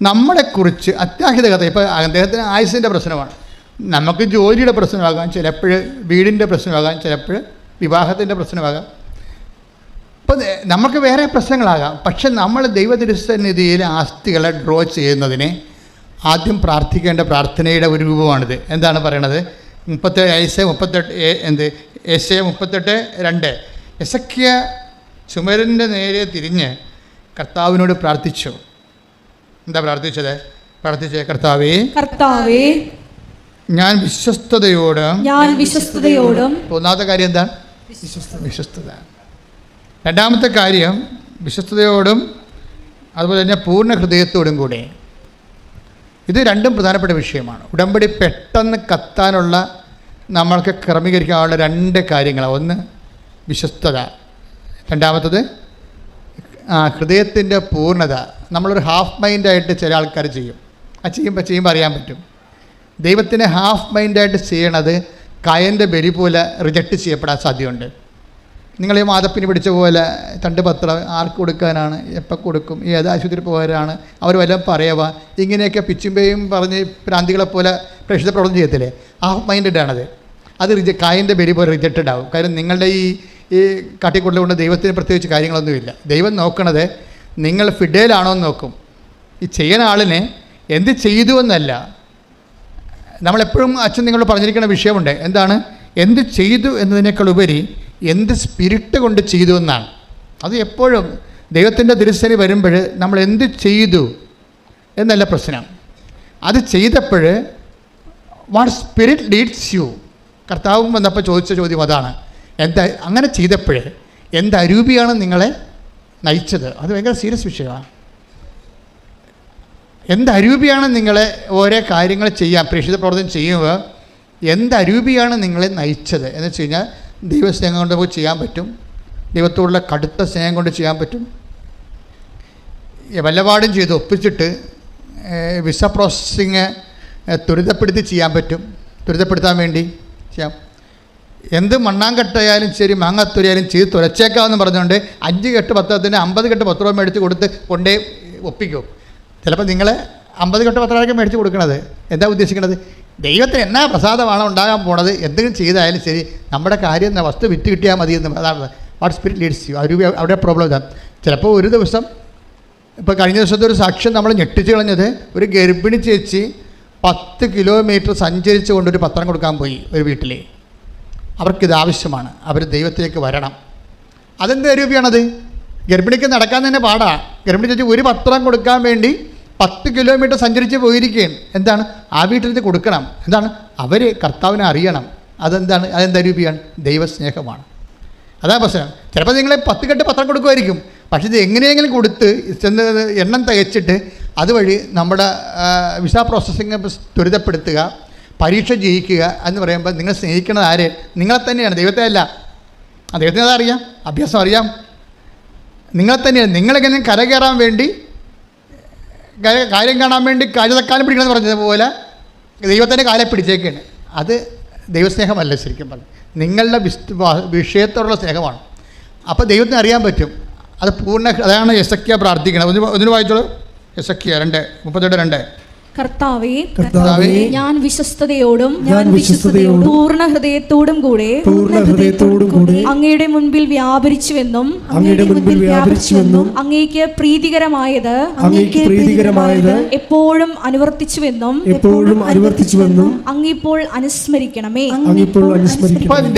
നമ്മളെക്കുറിച്ച് അത്യാഹിത കഥ. ഇപ്പോൾ അദ്ദേഹത്തിന് ആയുസിൻ്റെ പ്രശ്നമാണ്, നമുക്ക് ജോലിയുടെ പ്രശ്നമാകാം, ചിലപ്പോൾ വീടിൻ്റെ പ്രശ്നമാകാം, ചിലപ്പോൾ വിവാഹത്തിൻ്റെ പ്രശ്നമാകാം, അപ്പോൾ നമുക്ക് വേറെ പ്രശ്നങ്ങളാകാം. പക്ഷെ നമ്മൾ ദൈവതിരുസന്നിധിയിൽ ആസ്തികളെ ഡ്രോ ചെയ്യുന്നതിന് ആദ്യം പ്രാർത്ഥിക്കേണ്ട പ്രാർത്ഥനയുടെ ഒരു രൂപമാണിത്. എന്താണ് പറയണത്? 38:2 എസക്കിയ ചുമരിൻ്റെ നേരെ തിരിഞ്ഞ് കർത്താവിനോട് പ്രാർത്ഥിച്ചു. എന്താ പ്രാർത്ഥിച്ചത്? കർത്താവേ, ഞാൻ വിശ്വസ്തയോടും. ഒന്നാമത്തെ കാര്യം എന്താണ്? വിശ്വസ്തത. രണ്ടാമത്തെ കാര്യം വിശ്വസ്തയോടും അതുപോലെ തന്നെ പൂർണ്ണ ഹൃദയത്തോടും കൂടെ. ഇത് രണ്ടും പ്രധാനപ്പെട്ട വിഷയമാണ്. ഉടമ്പടി പെട്ടെന്ന് കത്താനുള്ള നമ്മൾക്ക് ക്രമീകരിക്കാനുള്ള 2 കാര്യങ്ങളാണ്. ഒന്ന് വിശ്വസ്തത, രണ്ടാമത്തത് ഹൃദയത്തിൻ്റെ പൂർണ്ണത. നമ്മളൊരു ഹാഫ് മൈൻഡായിട്ട് ചില ആൾക്കാർ ചെയ്യും. അത് ചെയ്യുമ്പോൾ അറിയാൻ പറ്റും. ദൈവത്തിനെ ഹാഫ് മൈൻഡായിട്ട് ചെയ്യണത് കായൻ്റെ ബലി പോലെ റിജക്റ്റ് ചെയ്യപ്പെടാൻ സാധ്യതയുണ്ട്. നിങ്ങൾ ഈ മാതപ്പിന് പിടിച്ച പോലെ 2 പത്രം ആർക്ക് കൊടുക്കാനാണ്, എപ്പോൾ കൊടുക്കും, ഏത് ആശുപത്രി പോകാനാണ്, അവർ വല്ലതും പറയുക, ഇങ്ങനെയൊക്കെ പിച്ചുമ്പയും പറഞ്ഞ് പ്രാന്തികളെപ്പോലെ പ്രേക്ഷിത പ്രവർത്തനം ചെയ്യത്തില്ലേ? ഹാഫ് മൈൻഡാണത്. അത് കായൻ്റെ ബലി പോലെ റിജക്റ്റഡ് ആകും. കാര്യം നിങ്ങളുടെ ഈ കാട്ടിക്കൊണ്ടുകൊണ്ട് ദൈവത്തിന് പ്രത്യേകിച്ച് കാര്യങ്ങളൊന്നുമില്ല. ദൈവം നോക്കണത് നിങ്ങൾ ഫിഡേലാണോ എന്ന് നോക്കും. ഈ ചെയ്യുന്ന ആളിനെ എന്ത് ചെയ്തു എന്നല്ല. നമ്മളെപ്പോഴും അച്ഛൻ നിങ്ങൾ പറഞ്ഞിരിക്കുന്ന വിഷയമുണ്ട്. എന്താണ്? എന്ത് ചെയ്തു എന്നതിനേക്കാൾ ഉപരി എന്ത് സ്പിരിറ്റ് കൊണ്ട് ചെയ്തു എന്നാണ്. അത് എപ്പോഴും ദൈവത്തിൻ്റെ തിരുസേന വരുമ്പോൾ നമ്മൾ എന്ത് ചെയ്തു എന്നല്ല പ്രശ്നം. അത് ചെയ്തപ്പോൾ വാട്ട് സ്പിരിറ്റ് ലീഡ്സ് യു. കർത്താവും വന്നപ്പോൾ ചോദിച്ച ചോദ്യം അതാണ്. എന്താ അങ്ങനെ ചെയ്തപ്പോൾ എന്ത് അരൂപിയാണ് നിങ്ങളെ നയിച്ചത്? അത് ഭയങ്കര സീരിയസ് വിഷയമാണ്. എന്ത് അരൂപിയാണ് നിങ്ങളെ ഓരോ കാര്യങ്ങൾ ചെയ്യാൻ, പ്രേക്ഷിത പ്രവർത്തനം ചെയ്യുമ്പോൾ എന്ത് അരൂപിയാണ് നിങ്ങളെ നയിച്ചത് എന്ന് വെച്ച് കഴിഞ്ഞാൽ ദൈവസ്നേഹം കൊണ്ട് നമുക്ക് ചെയ്യാൻ പറ്റും. ദൈവത്തോടുള്ള കടുത്ത സ്നേഹം കൊണ്ട് ചെയ്യാൻ പറ്റും. വല്ലപാടും ചെയ്ത് ഒപ്പിച്ചിട്ട് വിസ പ്രോസസ്സിങ് ത്വരിതപ്പെടുത്തി ചെയ്യാൻ പറ്റും. ത്വരിതപ്പെടുത്താൻ വേണ്ടി ചെയ്യാം. എന്ത് മണ്ണാങ്കട്ടയാലും ശരി മാങ്ങാത്തൊരിയാലും ചെയ്ത് തുലച്ചേക്കാമെന്ന് പറഞ്ഞുകൊണ്ട് 5 കെട്ട് പത്രത്തിന് 50 കെട്ട് പത്രം മേടിച്ച് കൊടുത്ത് കൊണ്ടേ ഒപ്പിക്കും. ചിലപ്പോൾ നിങ്ങളെ 50 കെട്ട് പത്രമായിരിക്കും മേടിച്ച് കൊടുക്കണത്. എന്താ ഉദ്ദേശിക്കുന്നത്? ദൈവത്തിന് എന്നാ പ്രസാദമാണോ ഉണ്ടാകാൻ പോണത്, എന്തെങ്കിലും ചെയ്തായാലും ശരി നമ്മുടെ കാര്യം എന്ന വസ്തു വിറ്റ് കിട്ടിയാൽ മതി എന്ന്. അതാണ് വാട്ട് സ്പിരിറ്റ് ലീഡ്സ് യു. അവിടെ പ്രോബ്ലം ഇതാണ്. ചിലപ്പോൾ ഒരു ദിവസം, ഇപ്പോൾ കഴിഞ്ഞ ദിവസത്തെ ഒരു സാക്ഷ്യം നമ്മൾ ഞെട്ടിച്ച് കളഞ്ഞത്, ഒരു ഗർഭിണി ചേച്ചി 10 കിലോമീറ്റർ സഞ്ചരിച്ച് കൊണ്ടൊരു പത്രം കൊടുക്കാൻ പോയി ഒരു വീട്ടിൽ. അവർക്കിത് ആവശ്യമാണ്, അവർ ദൈവത്തിലേക്ക് വരണം. അതെന്ത് അരൂപിയാണത്? ഗർഭിണിക്ക് നടക്കാൻ തന്നെ പാടാ. ഗർഭിണി ചേച്ചി ഒരു പത്രം കൊടുക്കാൻ വേണ്ടി 10 കിലോമീറ്റർ സഞ്ചരിച്ച് പോയിരിക്കുകയാണ്. എന്താണ്? ആ വീട്ടിലേക്ക് കൊടുക്കണം. എന്താണ്? അവർ കർത്താവിനെ അറിയണം. അതെന്താണ്? അതെന്തരൂപിയാണ്? ദൈവസ്നേഹമാണ്. അതാ പ്രശ്നം. ചിലപ്പോൾ നിങ്ങൾ 10 കെട്ട് പത്രം കൊടുക്കുമായിരിക്കും, പക്ഷേ ഇത് എങ്ങനെയെങ്കിലും കൊടുത്ത് ചെന്ന് എണ്ണം തികച്ചിട്ട് അതുവഴി നമ്മുടെ വിസ പ്രോസസ്സിങ് ത്വരിതപ്പെടുത്തുക, പരീക്ഷ ജയിക്കുക എന്ന് പറയുമ്പോൾ നിങ്ങൾ സ്നേഹിക്കുന്നത് ആരെ? നിങ്ങളെ തന്നെയാണ്, ദൈവത്തെ അല്ല. ദൈവത്തിന് അതറിയാം, അഭ്യാസം അറിയാം. നിങ്ങളെ തന്നെയാണ്. നിങ്ങളെങ്ങനെ കരകയറാൻ വേണ്ടി, കാര്യം കാണാൻ വേണ്ടി കാലം പിടിക്കണമെന്ന് പറഞ്ഞതുപോലെ ദൈവത്തിൻ്റെ കാലം പിടിച്ചേക്കാണ്. അത് ദൈവസ്നേഹമല്ല ശരിക്കും പറഞ്ഞു. നിങ്ങളുടെ വിഷയത്തോടുള്ള സ്നേഹമാണ്. അപ്പോൾ ദൈവത്തിന് അറിയാൻ പറ്റും. അത് പൂർണ്ണ. അതാണ് എസക്കിയ പ്രാർത്ഥിക്കണം. ഒന്നിന് വായിച്ചോളൂ. എസക്കിയ 2:32. കർത്താവേ, ഞാൻ വിശ്വസ്തയോടും പൂർണ്ണ ഹൃദയത്തോടും കൂടെ അങ്ങയുടെ മുൻപിൽ വ്യാപരിച്ചുവെന്നും അങ്ങേക്ക് പ്രീതികരമായത് എപ്പോഴും അനുവർത്തിച്ചുവെന്നും അങ്ങിപ്പോൾ അനുസ്മരിക്കണമേ.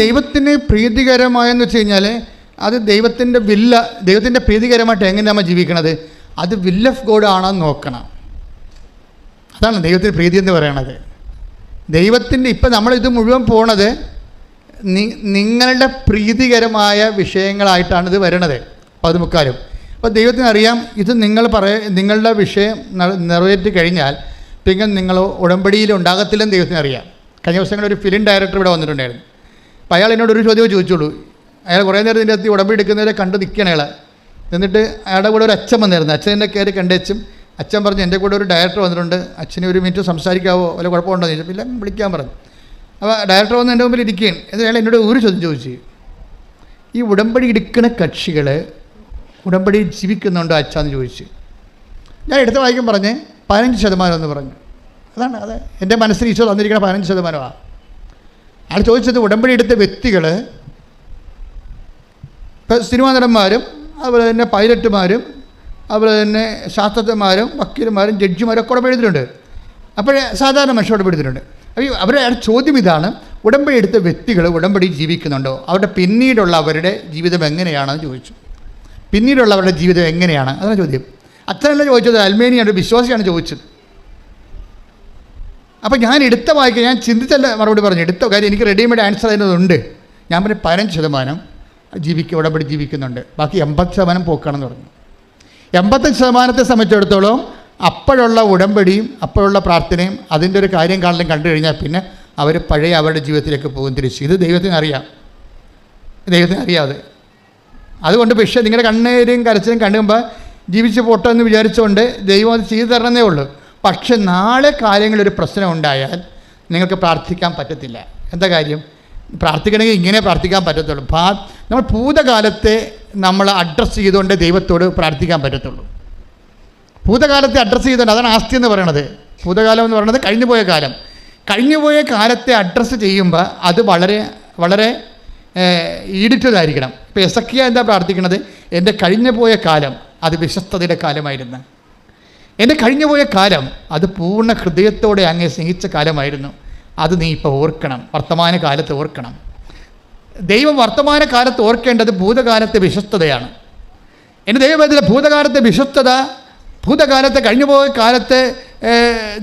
ദൈവത്തിന് പ്രീതികരമായെന്ന് വെച്ച് കഴിഞ്ഞാൽ അത് ദൈവത്തിൻ്റെ ദൈവത്തിൻ്റെ പ്രീതികരമായിട്ട് എങ്ങനെ നമ്മൾ ജീവിക്കണത്, അത് വിൽ ഓഫ് ഗോഡ് ആണെന്ന് നോക്കണം. അതാണ് ദൈവത്തിന് പ്രീതി എന്ന് പറയണത്. ദൈവത്തിൻ്റെ ഇപ്പം നമ്മളിത് മുഴുവൻ പോണത് നിങ്ങളുടെ പ്രീതികരമായ വിഷയങ്ങളായിട്ടാണ് ഇത് വരണത് 14. അപ്പോൾ ദൈവത്തിന് അറിയാം ഇത് നിങ്ങളുടെ വിഷയം നിറവേറ്റി കഴിഞ്ഞാൽ പിന്നെ നിങ്ങൾ ഉടമ്പടിയിൽ ഉണ്ടാകത്തില്ലെന്ന് ദൈവത്തിന് അറിയാം. കഴിഞ്ഞ ദിവസങ്ങളിൽ ഒരു ഫിലിം ഡയറക്ടർ ഇവിടെ വന്നിട്ടുണ്ടായിരുന്നു. അപ്പോൾ അയാൾ എന്നോട് ഒരു ചോദ്യം ചോദിച്ചോളൂ. അയാൾ കുറേ നേരം ഇതിൻ്റെ അകത്ത് ഉടമ്പടി എടുക്കുന്നവരെ കണ്ട് നിൽക്കണം അയാൾ. എന്നിട്ട് അയാളുടെ കൂടെ ഒരു അച്ഛൻ വന്നിരുന്നു. അച്ഛനെ കയറി കണ്ടേച്ചും അച്ഛൻ പറഞ്ഞു എൻ്റെ കൂടെ ഒരു ഡയറക്ടർ വന്നിട്ടുണ്ട്, അച്ഛനെ ഒരു മിനിറ്റ് സംസാരിക്കാവോ, വല്ല കുഴപ്പമുണ്ടോ എന്ന് ചോദിച്ചു. ഇല്ല, വിളിക്കാൻ പറഞ്ഞു. അപ്പോൾ ഡയറക്ടർ വന്ന് എൻ്റെ മുമ്പിൽ ഇരിക്കുകയാണ്. എന്നിട്ട് അയാൾ എന്നോട് ഒരു ചോദ്യം ചോദിച്ചു, ഈ ഉടമ്പടി എടുക്കുന്ന കക്ഷികൾ ഉടമ്പടി ജീവിക്കുന്നുണ്ടോ അച്ഛാന്ന് ചോദിച്ചു. ഞാൻ എടുത്ത വായിക്കും പറഞ്ഞ് 15% എന്ന് പറഞ്ഞു. അതാണ് അത് എൻ്റെ മനസ്സിൽ ഈശോ തന്നിരിക്കുന്ന 15%. അയാൾ ചോദിച്ചത് ഉടമ്പടി എടുത്ത വ്യക്തികൾ ഇപ്പോൾ സിനിമാ നടന്മാരും അതുപോലെ തന്നെ പൈലറ്റുമാരും അതുപോലെ തന്നെ ശാസ്ത്രജ്ഞന്മാരും വക്കീലന്മാരും ജഡ്ജിമാരും ഒക്കെ ഉടമ്പടി എടുത്തിട്ടുണ്ട്. അപ്പോഴേ സാധാരണ മനുഷ്യർ ഉടമ്പടി എടുത്തിട്ടുണ്ട്. അപ്പോൾ അവരുടെ ചോദ്യം ഇതാണ്, ഉടമ്പടി എടുത്ത വ്യക്തികൾ ഉടമ്പടി ജീവിക്കുന്നുണ്ടോ, അവരുടെ പിന്നീടുള്ള അവരുടെ ജീവിതം എങ്ങനെയാണെന്ന് ചോദിച്ചു. പിന്നീടുള്ളവരുടെ ജീവിതം എങ്ങനെയാണ് അതാണ് ചോദ്യം. അച്ഛനല്ല ചോദിച്ചത്, അൽമേനിയാണ് വിശ്വാസിയാണ് ചോദിച്ചത്. അപ്പോൾ ഞാൻ എടുത്ത വായിക്കുക, ഞാൻ ചിന്തിച്ചല്ല മറുപടി പറഞ്ഞു. എടുത്ത കാര്യം എനിക്ക് റെഡിമെയ്ഡ് ആൻസർ അതിനതുണ്ട്. ഞാൻ പറഞ്ഞു 15% ഉടമ്പടി ജീവിക്കുന്നുണ്ട്, ബാക്കി 80% പോക്കാണെന്ന് പറഞ്ഞു. 85% സംബന്ധിച്ചിടത്തോളം അപ്പോഴുള്ള ഉടമ്പടിയും അപ്പോഴുള്ള പ്രാർത്ഥനയും അതിൻ്റെ ഒരു കാര്യം കാണലും കണ്ടു കഴിഞ്ഞാൽ പിന്നെ അവർ പഴയ അവരുടെ ജീവിതത്തിലേക്ക് പോകും തിരിച്ച്. ഇത് ദൈവത്തിന് അറിയാം, ദൈവത്തിന് അറിയാതെ. അതുകൊണ്ട് പക്ഷേ നിങ്ങളുടെ കണ്ണേരും കരച്ചിലും കണ്ടുമ്പോൾ ജീവിച്ച് പോട്ടോ എന്ന് വിചാരിച്ചുകൊണ്ട് ദൈവം അത് ചെയ്തു തരണമെന്നേ ഉള്ളൂ. പക്ഷെ നാളെ കാര്യങ്ങളൊരു പ്രശ്നം ഉണ്ടായാൽ നിങ്ങൾക്ക് പ്രാർത്ഥിക്കാൻ പറ്റത്തില്ല. എന്താ കാര്യം? പ്രാർത്ഥിക്കണമെങ്കിൽ ഇങ്ങനെ പ്രാർത്ഥിക്കാൻ പറ്റത്തുള്ളൂ. നമ്മൾ ഭൂതകാലത്തെ നമ്മൾ അഡ്രസ്സ് ചെയ്തുകൊണ്ട് ദൈവത്തോട് പ്രാർത്ഥിക്കാൻ പറ്റത്തുള്ളൂ. ഭൂതകാലത്തെ അഡ്രസ്സ് ചെയ്തുകൊണ്ട്, അതാണ് ആസ്തി എന്ന് പറയണത്. ഭൂതകാലം എന്ന് പറയുന്നത് കഴിഞ്ഞുപോയ കാലം. കഴിഞ്ഞുപോയ കാലത്തെ അഡ്രസ്സ് ചെയ്യുമ്പോൾ അത് വളരെ വളരെ ഈഡിറ്റതായിരിക്കണം. ഇപ്പോൾ എസക്കിയ എന്താ പ്രാർത്ഥിക്കണത്? എൻ്റെ കഴിഞ്ഞുപോയ കാലം അത് വിശ്വസ്തതയുടെ കാലമായിരുന്നു. എൻ്റെ കഴിഞ്ഞുപോയ കാലം അത് പൂർണ്ണ ഹൃദയത്തോടെ അങ്ങേ സ്നേഹിച്ച കാലമായിരുന്നു. അത് നീ ഇപ്പോൾ ഓർക്കണം, വർത്തമാന കാലത്ത് ഓർക്കണം. ദൈവം വർത്തമാന കാലത്ത് ഓർക്കേണ്ടത് ഭൂതകാലത്തെ വിശ്വസ്തതയാണ്. എൻ്റെ ദൈവത്തിലെ ഭൂതകാലത്തെ വിശ്വസ്തത, ഭൂതകാലത്തെ കഴിഞ്ഞുപോയ കാലത്തെ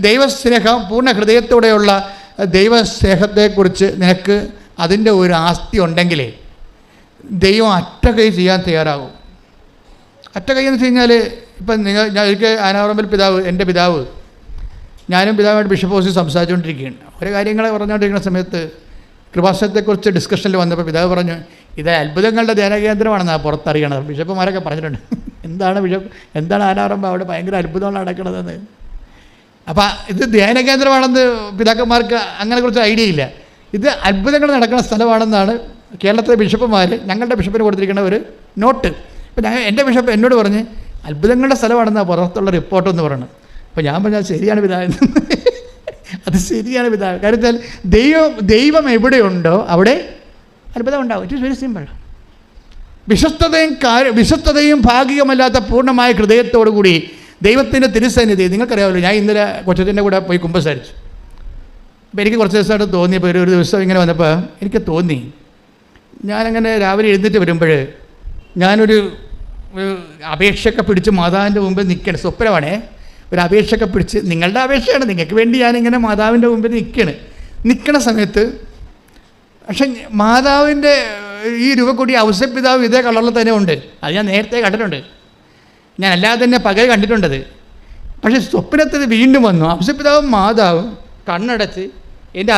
ദൈവസ്നേഹം, പൂർണ്ണ ഹൃദയത്തോടെയുള്ള ദൈവസ്നേഹത്തെക്കുറിച്ച് നിനക്ക് അതിൻ്റെ ഒരു ആസ്തി ഉണ്ടെങ്കിലേ ദൈവം അറ്റകൈ ചെയ്യാൻ തയ്യാറാകും. അറ്റകൈ എന്ന് വെച്ച് കഴിഞ്ഞാൽ ഇപ്പം ഞാൻ എനിക്ക് ആനാറമ്പൽ പിതാവ്, എൻ്റെ പിതാവ്, ഞാനും പിതാവായിട്ട് ബിഷപ്പ് ഹൗസിൽ സംസാരിച്ചുകൊണ്ടിരിക്കുകയാണ്. ഓരോ കാര്യങ്ങൾ പറഞ്ഞുകൊണ്ടിരിക്കുന്ന സമയത്ത് കൃപാസനത്തെക്കുറിച്ച് ഡിസ്കഷനിൽ വന്നപ്പോൾ പിതാവ് പറഞ്ഞു, ഇത് അത്ഭുതങ്ങളുടെ ധ്യാനകേന്ദ്രമാണെന്ന് പുറത്തറിയണത്. ബിഷപ്പുമാരൊക്കെ പറഞ്ഞിട്ടുണ്ട്, എന്താണ് ആനാറമ്പ അവിടെ ഭയങ്കര അത്ഭുതമാണ് നടക്കണതെന്ന്. അപ്പോൾ ഇത് ധ്യാനകേന്ദ്രമാണെന്ന് പിതാക്കന്മാർക്ക് അങ്ങനെ കുറച്ച് ഐഡിയ ഇല്ല. ഇത് അത്ഭുതങ്ങൾ നടക്കുന്ന സ്ഥലമാണെന്നാണ് കേരളത്തിലെ ബിഷപ്പുമാർ ഞങ്ങളുടെ ബിഷപ്പിന് കൊടുത്തിരിക്കുന്ന ഒരു നോട്ട്. അപ്പോൾ എൻ്റെ ബിഷപ്പ് എന്നോട് പറഞ്ഞ് അത്ഭുതങ്ങളുടെ സ്ഥലമാണെന്നാണ് പുറത്തുള്ള റിപ്പോർട്ടെന്ന് പറയുന്നത്. അപ്പോൾ ഞാൻ പറഞ്ഞാൽ ശരിയാണ് പിതാവ്, അത് ശരിയാണ് പിതാവ്. കാര്യം വെച്ചാൽ ദൈവം എവിടെയുണ്ടോ അവിടെ അത്ഭുതം ഉണ്ടാവും. It is very simple. വിശ്വസ്തതയും ഭാഗികമല്ലാത്ത പൂർണ്ണമായ ഹൃദയത്തോടു കൂടി ദൈവത്തിൻ്റെ തിരുസന്നിധി. നിങ്ങൾക്കറിയാമല്ലോ, ഞാൻ ഇന്നലെ കൊച്ചത്തിൻ്റെ കൂടെ പോയി കുമ്പസാരിച്ചു. അപ്പോൾ എനിക്ക് കുറച്ച് ദിവസമായിട്ട് തോന്നിയപ്പോൾ ഒരു ദിവസം ഇങ്ങനെ വന്നപ്പോൾ എനിക്ക് തോന്നി, ഞാനങ്ങനെ രാവിലെ എഴുന്നേറ്റ് വരുമ്പോൾ ഞാനൊരു അപേക്ഷയൊക്കെ പിടിച്ച് മാതാവിൻ്റെ മുമ്പിൽ നിൽക്കണം. സ്വപ്നമാണേ, ഒരു അപേക്ഷയൊക്കെ പിടിച്ച്, നിങ്ങളുടെ അപേക്ഷയാണ്, നിങ്ങൾക്ക് വേണ്ടി ഞാനിങ്ങനെ മാതാവിൻ്റെ മുമ്പിൽ നിൽക്കണ സമയത്ത് പക്ഷെ മാതാവിൻ്റെ ഈ രൂപക്കൂടി ഔസപിതാവ് ഇതേ കളറിൽ തന്നെ ഉണ്ട്. അത് ഞാൻ നേരത്തെ കണ്ടിട്ടുണ്ട്, ഞാൻ അല്ലാതെ തന്നെ പകൽ കണ്ടിട്ടുണ്ടത്. പക്ഷേ സ്വപ്നത്തിൽ വീണ്ടും വന്നു. ഔസപിതാവും മാതാവും കണ്ണടച്ച് എൻ്റെ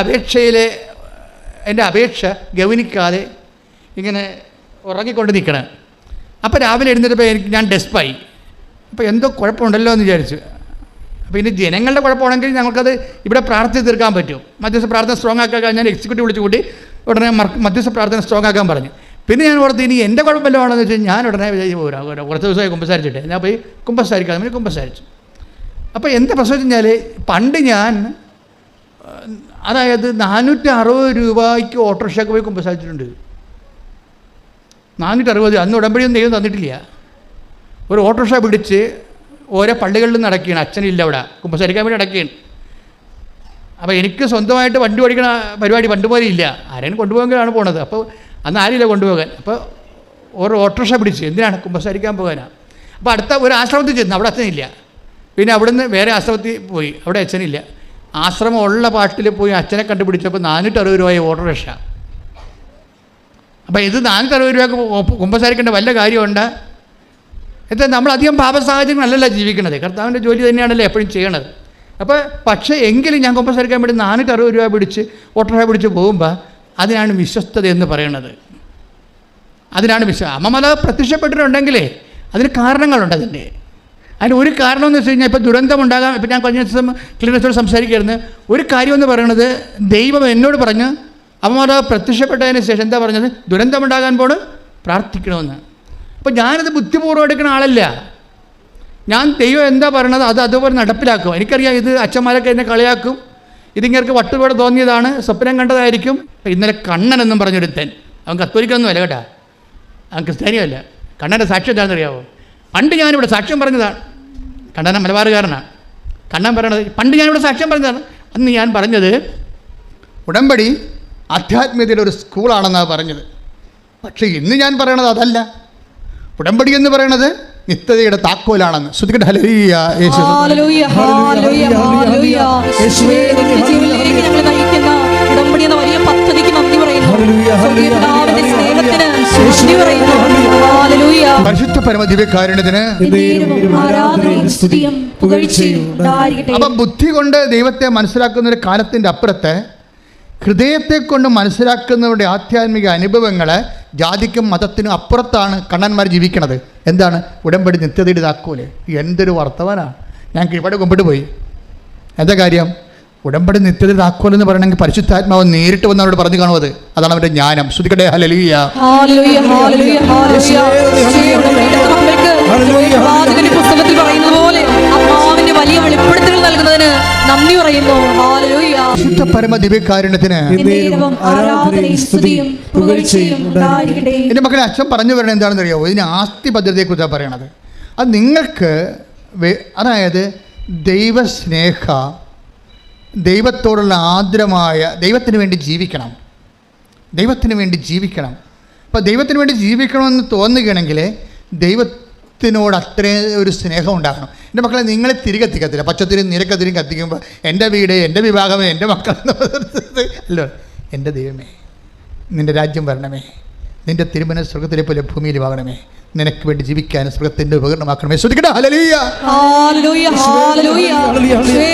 അപേക്ഷ ഗൗനിക്കാതെ ഇങ്ങനെ ഉറങ്ങിക്കൊണ്ട് നിൽക്കണം. അപ്പോൾ രാവിലെ എഴുന്നേറ്റപ്പോൾ ഞാൻ ഡെസ്പായി. അപ്പോൾ എന്തോ കുഴപ്പമുണ്ടല്ലോ എന്ന് വിചാരിച്ചു. അപ്പോൾ ഇനി ജനങ്ങളുടെ കുഴപ്പമാണെങ്കിൽ ഞങ്ങൾക്കത് ഇവിടെ പ്രാർത്ഥിച്ച് തീർക്കാൻ പറ്റും. മധ്യസ്ഥ പ്രാർത്ഥന സ്ട്രോങ് ആക്കാൻ ഞാൻ എക്സിക്യൂട്ടീവ് വിളിച്ച് കൂട്ടി ഉടനെ മധ്യസ്ഥ പ്രാർത്ഥന സ്ട്രോങ് ആക്കാൻ പറഞ്ഞു. പിന്നെ ഞാൻ ഓർത്ത് ഇനി എൻ്റെ കുഴപ്പമില്ലാണെന്ന് വെച്ചാൽ ഞാൻ ഉടനെ വിചാരിച്ച് പോരാ, കുറച്ച് ദിവസമായി കുമ്പസാരിച്ചിട്ട് ഞാൻ പോയി കുമ്പസാരിക്കാതെ കുമ്പസാരിച്ചു. അപ്പോൾ എന്താ പ്രശ്നം വെച്ച് കഴിഞ്ഞാൽ, പണ്ട് ഞാൻ അതായത് 460 രൂപയ്ക്ക് ഓട്ടോറിക്ഷയ്ക്ക് പോയി കുമ്പസാരിച്ചിട്ടുണ്ട്. 460. അന്ന് ഉടമ്പടിയൊന്നും ദൈവം തന്നിട്ടില്ല. ഒരു ഓട്ടോറിക്ഷ പിടിച്ച് ഓരോ പള്ളികളിൽ നടക്കുകയാണ്. അച്ഛനില്ല അവിടെ, കുമ്പസാരിക്കാൻ വേണ്ടി നടക്കുകയാണ്. അപ്പോൾ എനിക്ക് സ്വന്തമായിട്ട് വണ്ടി ഓടിക്കണ പരിപാടി പണ്ട് പോലെ ഇല്ല. ആരെയും കൊണ്ടുപോകാനാണ് പോണത്. അപ്പോൾ അന്ന് ആരില്ല കൊണ്ടുപോകാൻ. അപ്പോൾ ഓരോ ഓട്ടോറിക്ഷ പിടിച്ച് എന്തിനാണ് കുമ്പസാരിക്കാൻ പോകാനാണ്. അപ്പോൾ അടുത്ത ഒരു ആശ്രമത്തിൽ ചെന്ന് അവിടെ അച്ഛനില്ല. പിന്നെ അവിടുന്ന് വേറെ ആശ്രമത്തിൽ പോയി, അവിടെ അച്ഛനില്ല. ആശ്രമം ഉള്ള പാട്ടിൽ പോയി അച്ഛനെ കണ്ടുപിടിച്ചപ്പോൾ 460 രൂപയെ ഓട്ടോറിക്ഷ. അപ്പോൾ ഇത് 460 രൂപയ്ക്ക് കുമ്പസാരിക്കേണ്ട വല്ല കാര്യമുണ്ട്? എന്താ, നമ്മളധികം പാപ സാഹചര്യങ്ങളല്ലല്ലോ ജീവിക്കണത്, കർത്താവിൻ്റെ ജോലി തന്നെയാണല്ലോ എപ്പോഴും ചെയ്യണത്. അപ്പോൾ പക്ഷേ എങ്കിലും ഞാൻ കുമ്പസാരിക്കാൻ വേണ്ടി 460 രൂപ പിടിച്ച് ഓട്ടോറിക്ഷ പിടിച്ച് പോകുമ്പോൾ അതിനാണ് വിശ്വസ്തത എന്ന് പറയുന്നത്. അതിനാണ് അമ്മമല പ്രത്യക്ഷപ്പെട്ടിട്ടുണ്ടെങ്കിലേ അതിന് കാരണങ്ങളുണ്ട്. അതിന് ഒരു കാരണം എന്ന് വെച്ച് കഴിഞ്ഞാൽ, ഇപ്പോൾ ദുരന്തമുണ്ടാകാം. ഇപ്പോൾ ഞാൻ കഴിഞ്ഞ ദിവസം ക്ലിനിക്കോട് സംസാരിക്കുകയായിരുന്നു. ഒരു കാര്യമെന്ന് പറയുന്നത്, ദൈവം എന്നോട് പറഞ്ഞു അമ്മമല പ്രത്യക്ഷപ്പെട്ടതിന് ശേഷം എന്താ പറഞ്ഞത്, ദുരന്തമുണ്ടാകാൻ പോണ് പ്രാർത്ഥിക്കണമെന്ന്. അപ്പോൾ ഞാനത് ബുദ്ധിപൂർവ്വം എടുക്കുന്ന ആളല്ല. ഞാൻ ദൈവം എന്താ പറയണത് അത് അതുപോലെ നടപ്പിലാക്കും. എനിക്കറിയാം ഇത് അച്ഛന്മാരൊക്കെ എന്നെ കളിയാക്കും, ഇതിങ്ങൾക്ക് വട്ടുപോലെ തോന്നിയതാണ്, സ്വപ്നം കണ്ടതായിരിക്കും. ഇന്നലെ കണ്ണൻ എന്നും പറഞ്ഞൊരുത്തൻ, അവൻ കത്തോലിക്കൊന്നും അല്ല കേട്ടാ, അവൻ ക്രിസ്ത്യാനിയല്ല. കണ്ണൻ്റെ സാക്ഷ്യം എന്താണെന്ന് അറിയാമോ? പണ്ട് ഞാനിവിടെ സാക്ഷ്യം പറഞ്ഞതാണ്. കണ്ണൻ മലബാറുകാരനാണ്. കണ്ണൻ പറയണത് പണ്ട് ഞാനിവിടെ സാക്ഷ്യം പറഞ്ഞതാണ്. അന്ന് ഞാൻ പറഞ്ഞത് ഉടമ്പടി ആധ്യാത്മികതയുടെ ഒരു സ്കൂളാണെന്നാണ് പറഞ്ഞത്. പക്ഷേ ഇന്ന് ഞാൻ പറയണത് അതല്ല. ഉടമ്പടി എന്ന് പറയണത് നിത്യതയുടെ താക്കോലാണെന്ന്. ശ്രുതികട്ടെ ഹല്ലേലൂയ. ഹല്ലേലൂയ ഹല്ലേലൂയ ഹല്ലേലൂയ. യേശുവേ, നിത്യജീവനിലേക്ക് ഞങ്ങളെ നയിക്കുന്ന ഉടമ്പടി എന്ന വലിയ പദ്ധതിക്ക് നന്ദി പറയുന്നു. സ്വർഗ്ഗപിതാവിന്റെ സ്നേഹത്തിന് നന്ദി പറയുന്നു. ഹല്ലേലൂയ. പരിശുദ്ധ പരമദിവ്യകാരുണ്യത്തിന് ആരാധനയും സ്തുതിയും പുകഴ്ചയും ഉണ്ടായിരിക്കട്ടെ. അപ്പം ബുദ്ധി കൊണ്ട് ദൈവത്തെ മനസ്സിലാക്കുന്ന ഒരു കാലത്തിൻ്റെ അപ്പുറത്ത് ഹൃദയത്തെ കൊണ്ട് മനസ്സിലാക്കുന്നവരുടെ ആധ്യാത്മിക അനുഭവങ്ങളെ ജാതിക്കും മതത്തിനും അപ്പുറത്താണ് കണ്ണന്മാർ ജീവിക്കണത്. എന്താണ് ഉടമ്പടി നിത്യതയുടെ താക്കോല്? എന്തൊരു വർത്തമാനാണ്. ഞാൻ കീഴ്പാട് കുമ്പിട്ട് പോയി. എന്താ കാര്യം? ഉടമ്പടി നിത്യതയുടെ താക്കോലെന്ന് പറയണമെങ്കിൽ പരിശുദ്ധാത്മാവ് നേരിട്ട് വന്ന് അവരോട് പറഞ്ഞു കാണുന്നത്. അതാണ് അവരുടെ ജ്ഞാനം. ശ്രുതികട്ടെ ഹല്ലേലൂയ. ഹല്ലേലൂയ ഹല്ലേലൂയ ഹല്ലേലൂയ. പുസ്തകത്തിൽ പറയുന്നത് പോലെ ആത്മാവിന്റെ വലിയ വെളിപ്പെടുത്തൽ നൽകുന്നതിന് നന്ദി പറയുന്നു. ഹല്ലേലൂയ. പരിശുദ്ധ പരമദിവ്യകാരുണ്യത്തിന് ആരാധനയും സ്തുതിയും പുകഴ്ചയും ഉണ്ടായിരിക്കട്ടെ. എൻ്റെ മക്കളെ, അച്ഛൻ പറഞ്ഞു വരണത് എന്താണെന്ന് അറിയാമോ? ഇതിന് ആസ്തി ഭദ്രതയെക്കുറിച്ചാണ് പറയണത്. അത് നിങ്ങൾക്ക് അതായത് ദൈവസ്നേഹ, ദൈവത്തോടുള്ള ആർദ്രമായ, ദൈവത്തിന് വേണ്ടി ജീവിക്കണം. ദൈവത്തിന് വേണ്ടി ജീവിക്കണം. അപ്പോൾ ദൈവത്തിന് വേണ്ടി ജീവിക്കണമെന്ന് തോന്നുകയാണെങ്കിൽ ദൈവത്തിനോട് അത്രയും ഒരു സ്നേഹം ഉണ്ടാകണം. എൻ്റെ മക്കളെ, നിങ്ങളെ തിരികെ കത്തിക്കത്തില്ല. പച്ചത്തിരും നിരക്കത്തിരും കത്തിക്കുമ്പോൾ എൻ്റെ വീട്, എൻ്റെ വിഭാഗം, എൻ്റെ മക്കൾ അല്ലോ. എൻ്റെ ദൈവമേ, നിൻ്റെ രാജ്യം വരണമേ, നിൻ്റെ തിരുമനസ് സ്വർഗ്ഗത്തിലെ പോലെ ഭൂമിയിലുമാകണമേ, നിനക്ക് വേണ്ടി ജീവിക്കാൻ സ്വർഗ്ഗത്തിൻ്റെ ഉപകരണമാക്കണമേ. ശ്രദ്ധിക്കട്ടെ. ഹല്ലേലൂയ ഹല്ലേലൂയ ഹല്ലേലൂയ.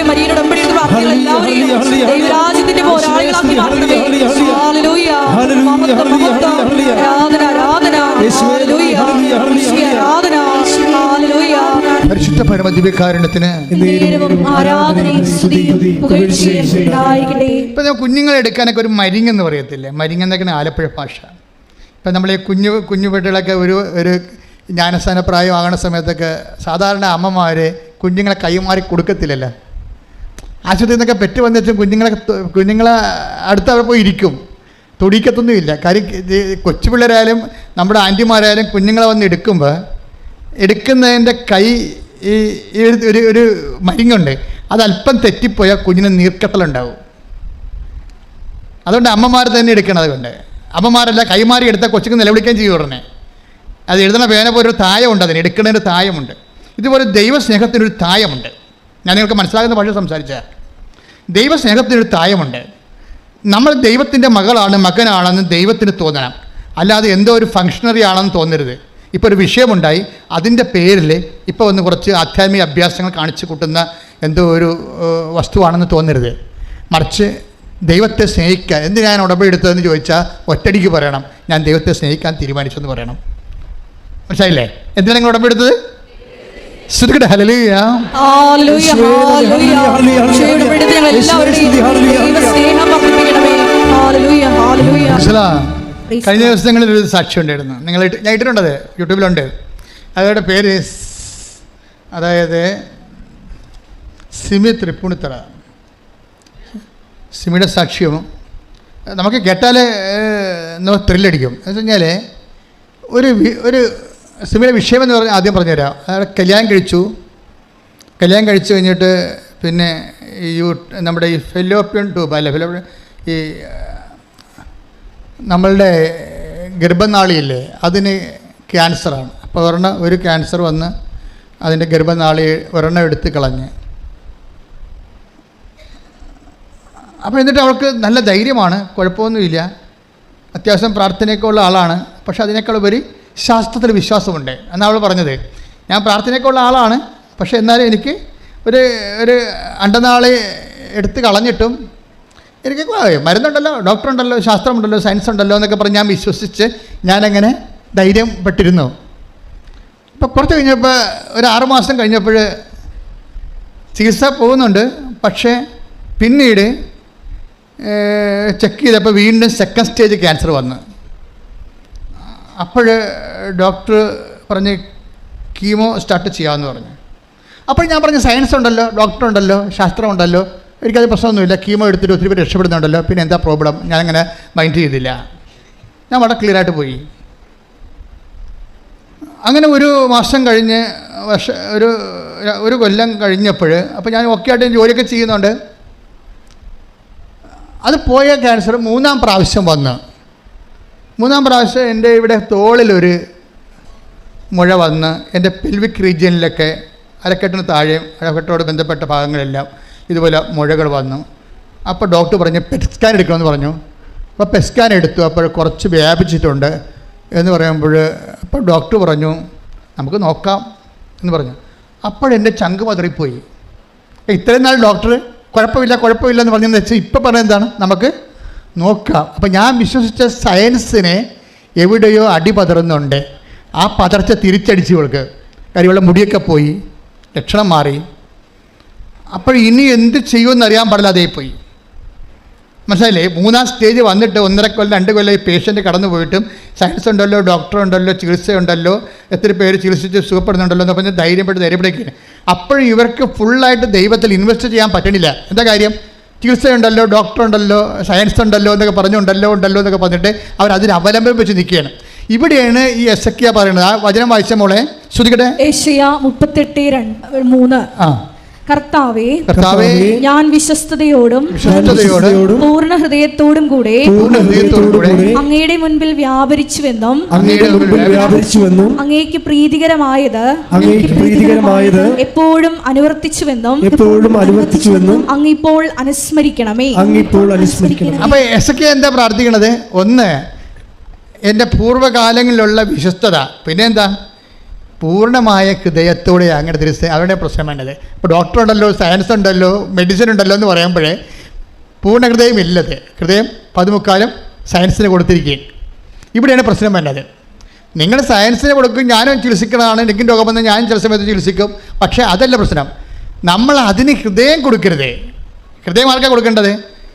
മരിയയുടെ ഉടമ്പടിയുടെ പ്രാർത്ഥനകൾ എല്ലാവരെയും ദൈവരാജ്യത്തിന്റെ പോരാളികളാക്കി മാറ്റണമേ. ഹല്ലേലൂയ. ആരാധന ആരാധന. ഹല്ലേലൂയ. ആരാധന. ഹല്ലേലൂയ. പരിശുദ്ധ പരമദിവ്യകാരുണ്യത്തിന് ആരാധനയും സ്തുതിയും പുകഴ്ചയും ഉണ്ടായിരിക്കട്ടെ. ഇപ്പം ഞാൻ കുഞ്ഞുങ്ങളെ എടുക്കാനൊക്കെ ഒരു മരിങ്ങെന്ന് പറയത്തില്ലേ? മരിങ്ങെന്നൊക്കെയാണ് ആലപ്പുഴ ഭാഷ. ഇപ്പം നമ്മൾ ഈ കുഞ്ഞു കുട്ടികളൊക്കെ ഒരു ജ്ഞാനസ്ഥാന പ്രായമാകണ സമയത്തൊക്കെ സാധാരണ അമ്മമാർ കുഞ്ഞുങ്ങളെ കൈമാറി കൊടുക്കത്തില്ലല്ലോ. ആശുപത്രിയിൽ നിന്നൊക്കെ പെറ്റ് വന്നിട്ടും കുഞ്ഞുങ്ങളെ അടുത്ത് അവിടെ പോയി ഇരിക്കും, തൊടിക്കത്തൊന്നുമില്ല. കാര്യം കൊച്ചു പിള്ളേരായാലും നമ്മുടെ ആൻറ്റിമാരായാലും കുഞ്ഞുങ്ങളെ വന്ന് എടുക്കുന്നതിൻ്റെ കൈ ഈ ഒരു മരിങ്ങുണ്ട്, അതല്പം തെറ്റിപ്പോയാൽ കുഞ്ഞിന് നീർക്കെട്ടലുണ്ടാവും. അതുകൊണ്ട് അമ്മമാർ തന്നെ എടുക്കണം. അതുകൊണ്ട് അമ്മമാരല്ല കൈമാറി എടുത്താൽ കൊച്ചുക്ക് നിലവിളിക്കുകയും ചെയ്യും ഉടനെ. അത് എഴുതുന്ന പേന പോലെ ഒരു തായമുണ്ട്, അതിന് എടുക്കുന്നതിന് തായമുണ്ട്. ഇതുപോലെ ദൈവസ്നേഹത്തിനൊരു തായമുണ്ട്. ഞാൻ നിങ്ങൾക്ക് മനസ്സിലാകുന്ന ഭാഷ സംസാരിച്ചാൽ ദൈവസ്നേഹത്തിനൊരു തായമുണ്ട്. നമ്മൾ ദൈവത്തിൻ്റെ മകനാണെന്ന് ദൈവത്തിന് തോന്നണം, അല്ലാതെ എന്തോ ഒരു ഫങ്ഷണറി ആണെന്ന് തോന്നരുത്. ഇപ്പോൾ ഒരു വിഷയമുണ്ടായി, അതിൻ്റെ പേരിൽ ഇപ്പോൾ ഒന്ന് കുറച്ച് ആധ്യാത്മിക അഭ്യാസങ്ങൾ കാണിച്ചു കൂട്ടുന്ന എന്തോ ഒരു വസ്തുവാണെന്ന് തോന്നരുത്. മറിച്ച് ദൈവത്തെ സ്നേഹിക്കാൻ എന്ത് ഞാൻ ഉടമ്പടി എടുത്തതെന്ന് ചോദിച്ചാൽ ഒറ്റടിക്ക് പറയണം, ഞാൻ ദൈവത്തെ സ്നേഹിക്കാൻ തീരുമാനിച്ചെന്ന് പറയണം. മനസ്സിലായില്ലേ? എന്തിനാണ് നിങ്ങൾ ഉടമ്പടി എടുത്തത്? ശ്രുതികട്ടെ. ഹല്ലേലൂയ. കഴിഞ്ഞ ദിവസങ്ങളിൽ ഒരു സാക്ഷ്യം ഉണ്ടായിരുന്നു. ഞാൻ ഇട്ടിട്ടുണ്ടത്, യൂട്യൂബിലുണ്ട്. അവരുടെ പേര് അതായത് സിമി തൃപ്പൂണിത്തറ. സിമിയുടെ സാക്ഷ്യം നമുക്ക് കേട്ടാൽ നമുക്ക് ത്രില്ലടിക്കും. എന്ന് വെച്ച് കഴിഞ്ഞാൽ ഒരു സിമിയുടെ വിഷയം എന്ന് പറഞ്ഞാൽ ആദ്യം പറഞ്ഞുതരാം. അയാൾ കല്യാണം കഴിച്ചു കഴിഞ്ഞിട്ട് പിന്നെ നമ്മുടെ ഈ ഫെലോപ്പിയൻ ട്യൂബ് അല്ല ഈ നമ്മളുടെ ഗർഭനാളിയില്ലേ അതിന് ക്യാൻസറാണ്. അപ്പോൾ ഒരു ക്യാൻസർ വന്ന് അതിൻ്റെ ഗർഭനാളി ഒരെണ്ണം എടുത്ത് കളഞ്ഞ്. അപ്പോൾ എന്നിട്ട് അവൾക്ക് നല്ല ധൈര്യമാണ്, കുഴപ്പമൊന്നുമില്ല, അത്യാവശ്യം പ്രാർത്ഥനയൊക്കെ ഉള്ള ആളാണ്. പക്ഷെ അതിനേക്കാൾ ഉപരി ശാസ്ത്രത്തിൽ വിശ്വാസമുണ്ട് എന്നാണ് അവൾ പറഞ്ഞത്. ഞാൻ പ്രാർത്ഥനയൊക്കെ ഉള്ള ആളാണ്, പക്ഷെ എന്നാലും എനിക്ക് ഒരു അണ്ടനാളി എടുത്ത് കളഞ്ഞിട്ടും എനിക്ക് മരുന്നുണ്ടല്ലോ, ഡോക്ടറുണ്ടല്ലോ, ശാസ്ത്രമുണ്ടല്ലോ, സയൻസ് ഉണ്ടല്ലോ എന്നൊക്കെ പറഞ്ഞ് ഞാൻ വിശ്വസിച്ച് ഞാനങ്ങനെ ധൈര്യം പെട്ടിരുന്നു. ഇപ്പോൾ കുറച്ച് കഴിഞ്ഞപ്പോൾ ഒരു 6 മാസം കഴിഞ്ഞപ്പോൾ ചികിത്സ പോകുന്നുണ്ട്. പക്ഷേ പിന്നീട് ചെക്ക് ചെയ്തപ്പോൾ വീണ്ടും സെക്കൻഡ് സ്റ്റേജ് ക്യാൻസർ വന്നു. അപ്പോൾ ഡോക്ടർ പറഞ്ഞ് കീമോ സ്റ്റാർട്ട് ചെയ്യാമെന്ന് പറഞ്ഞു. അപ്പോൾ ഞാൻ പറഞ്ഞു സയൻസ് ഉണ്ടല്ലോ, ഡോക്ടർ ഉണ്ടല്ലോ, ശാസ്ത്രമുണ്ടല്ലോ, എനിക്കത് പ്രശ്നമൊന്നുമില്ല, കീമോ എടുത്തിട്ട് ഒത്തിരി പേര് രക്ഷപ്പെടുന്നുണ്ടല്ലോ, പിന്നെ എന്താ പ്രോബ്ലം, ഞാനങ്ങനെ മൈൻഡ് ചെയ്തില്ല. ഞാൻ വളരെ ക്ലിയറായിട്ട് പോയി. അങ്ങനെ ഒരു മാസം കഴിഞ്ഞ് ഒരു കൊല്ലം കഴിഞ്ഞപ്പോൾ അപ്പോൾ ഞാൻ ഓക്കെ ആയിട്ട് ജോലിയൊക്കെ ചെയ്യുന്നുണ്ട്. അത് പോയ ക്യാൻസർ 3-ാം പ്രാവശ്യം വന്ന് 3-ാം പ്രാവശ്യം എൻ്റെ ഇവിടെ തോളിലൊരു മുഴ വന്ന് എൻ്റെ പെൽവിക് റീജിയനിലൊക്കെ അരക്കെട്ടിന് താഴെയും അരക്കെട്ടോട് ബന്ധപ്പെട്ട ഭാഗങ്ങളെല്ലാം ഇതുപോലെ മുഴകൾ വന്നു. അപ്പോൾ ഡോക്ടർ പറഞ്ഞു പെറ്റ് സ്കാൻ എടുക്കണമെന്ന് പറഞ്ഞു. അപ്പോൾ പെറ്റ് സ്കാൻ എടുത്തു. അപ്പോൾ കുറച്ച് വ്യാപിച്ചിട്ടുണ്ട് എന്ന് പറയുമ്പോൾ അപ്പോൾ ഡോക്ടർ പറഞ്ഞു നമുക്ക് നോക്കാം എന്ന് പറഞ്ഞു. അപ്പോഴെൻ്റെ ചങ്ക് പതറിപ്പോയി. ഇത്രയും നാൾ ഡോക്ടർ കുഴപ്പമില്ല എന്ന് പറഞ്ഞതെന്ന് വെച്ചാൽ ഇപ്പോൾ പറഞ്ഞത് എന്താണ്, നമുക്ക് നോക്കാം. അപ്പം ഞാൻ വിശ്വസിച്ച സയൻസിനെ എവിടെയോ അടി പതറുന്നുണ്ട്. ആ പതർച്ച തിരിച്ചടിച്ച് കൊടുക്കുക. കാര്യമുള്ള മുടിയൊക്കെ പോയി, ലക്ഷണം മാറി. അപ്പോൾ ഇനി എന്ത് ചെയ്യുമെന്ന് അറിയാൻ പാടില്ല, അതേ പോയി. മനസ്സിലായില്ലേ? 3-ാം സ്റ്റേജ് വന്നിട്ട് 1.5 കൊല്ലം 2 കൊല്ലം ഈ പേഷ്യൻ്റ് കടന്നു പോയിട്ടും സയൻസ് ഉണ്ടല്ലോ, ഡോക്ടർ ഉണ്ടല്ലോ, ചികിത്സയുണ്ടല്ലോ, എത്ര പേര് ചികിത്സിച്ച് സുഖപ്പെടുന്നുണ്ടല്ലോ എന്ന് പറഞ്ഞ് ധൈര്യപ്പെടുകയാണ്. അപ്പോഴും ഇവർക്ക് ഫുള്ളായിട്ട് ദൈവത്തിൽ ഇൻവെസ്റ്റ് ചെയ്യാൻ പറ്റണില്ല. എന്താ കാര്യം? ചികിത്സയുണ്ടല്ലോ, ഡോക്ടർ ഉണ്ടല്ലോ, സയൻസ് ഉണ്ടല്ലോ എന്നൊക്കെ പറഞ്ഞുണ്ടല്ലോ എന്നൊക്കെ പറഞ്ഞിട്ട് അവർ അതിന് അവലംബം വെച്ച് നിൽക്കുകയാണ്. ഇവിടെയാണ് ഈ എസെക്കിയാ പറയുന്നത്. ആ വചനം വായിച്ച മോളെ ശ്രുതികട്ടെ. യെശയ്യാ 38:3. കർത്താവേ, ഞാൻ വിശ്വസ്തയോടും പൂർണ്ണ ഹൃദയത്തോടും കൂടെ അങ്ങയുടെ മുൻപിൽ വ്യാപരിച്ചുവെന്നും അങ്ങേക്ക് പ്രീതികരമായത് എപ്പോഴും അനുവർത്തിച്ചുവെന്നും അങ്ങിപ്പോൾ അനുസ്മരിക്കണമേ. അപ്പൊ എസെക്കിയാ എന്താ പ്രാർത്ഥിക്കണത്? ഒന്ന്, എൻ്റെ പൂർവ്വകാലങ്ങളിലുള്ള വിശ്വസ്തത. പിന്നെ എന്താ? പൂർണ്ണമായ ഹൃദയത്തോടെ അങ്ങനെ തിരിച്ച് അവരുടെ പ്രശ്നം വേണ്ടത്. ഇപ്പോൾ ഡോക്ടർ ഉണ്ടല്ലോ, സയൻസ് ഉണ്ടല്ലോ, മെഡിസിൻ ഉണ്ടല്ലോ എന്ന് പറയുമ്പോഴേ പൂർണ്ണ ഹൃദയം ഇല്ലത്. ഹൃദയം 15 സയൻസിന് കൊടുത്തിരിക്കുകയും ഇവിടെയാണ് പ്രശ്നം വേണ്ടത്. നിങ്ങൾ സയൻസിന് കൊടുക്കും, ഞാനും ചികിത്സിക്കുന്നതാണ്, എനിക്കും രോഗം വന്നാൽ ഞാനും ചില സമയത്ത് ചികിത്സിക്കും. പക്ഷേ അതല്ല പ്രശ്നം. നമ്മൾ അതിന് ഹൃദയം കൊടുക്കരുത്. ഹൃദയം ആർക്കാണ് കൊടുക്കേണ്ടത്?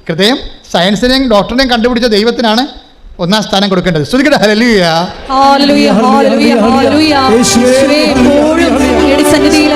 ഹൃദയം സയൻസിനെയും ഡോക്ടറിനെയും കണ്ടുപിടിച്ച ദൈവത്തിനാണ് 1-ാം സ്ഥാനം കൊടുക്കേണ്ടത്. ശ്രുതികട്ടെ. ഹല്ലേലൂയ, ഹല്ലേലൂയ, ഹല്ലേലൂയ, ഹല്ലേലൂയ. യേശുവേ, എപ്പോഴും അങ്ങയുടെ സന്നിധിയിൽ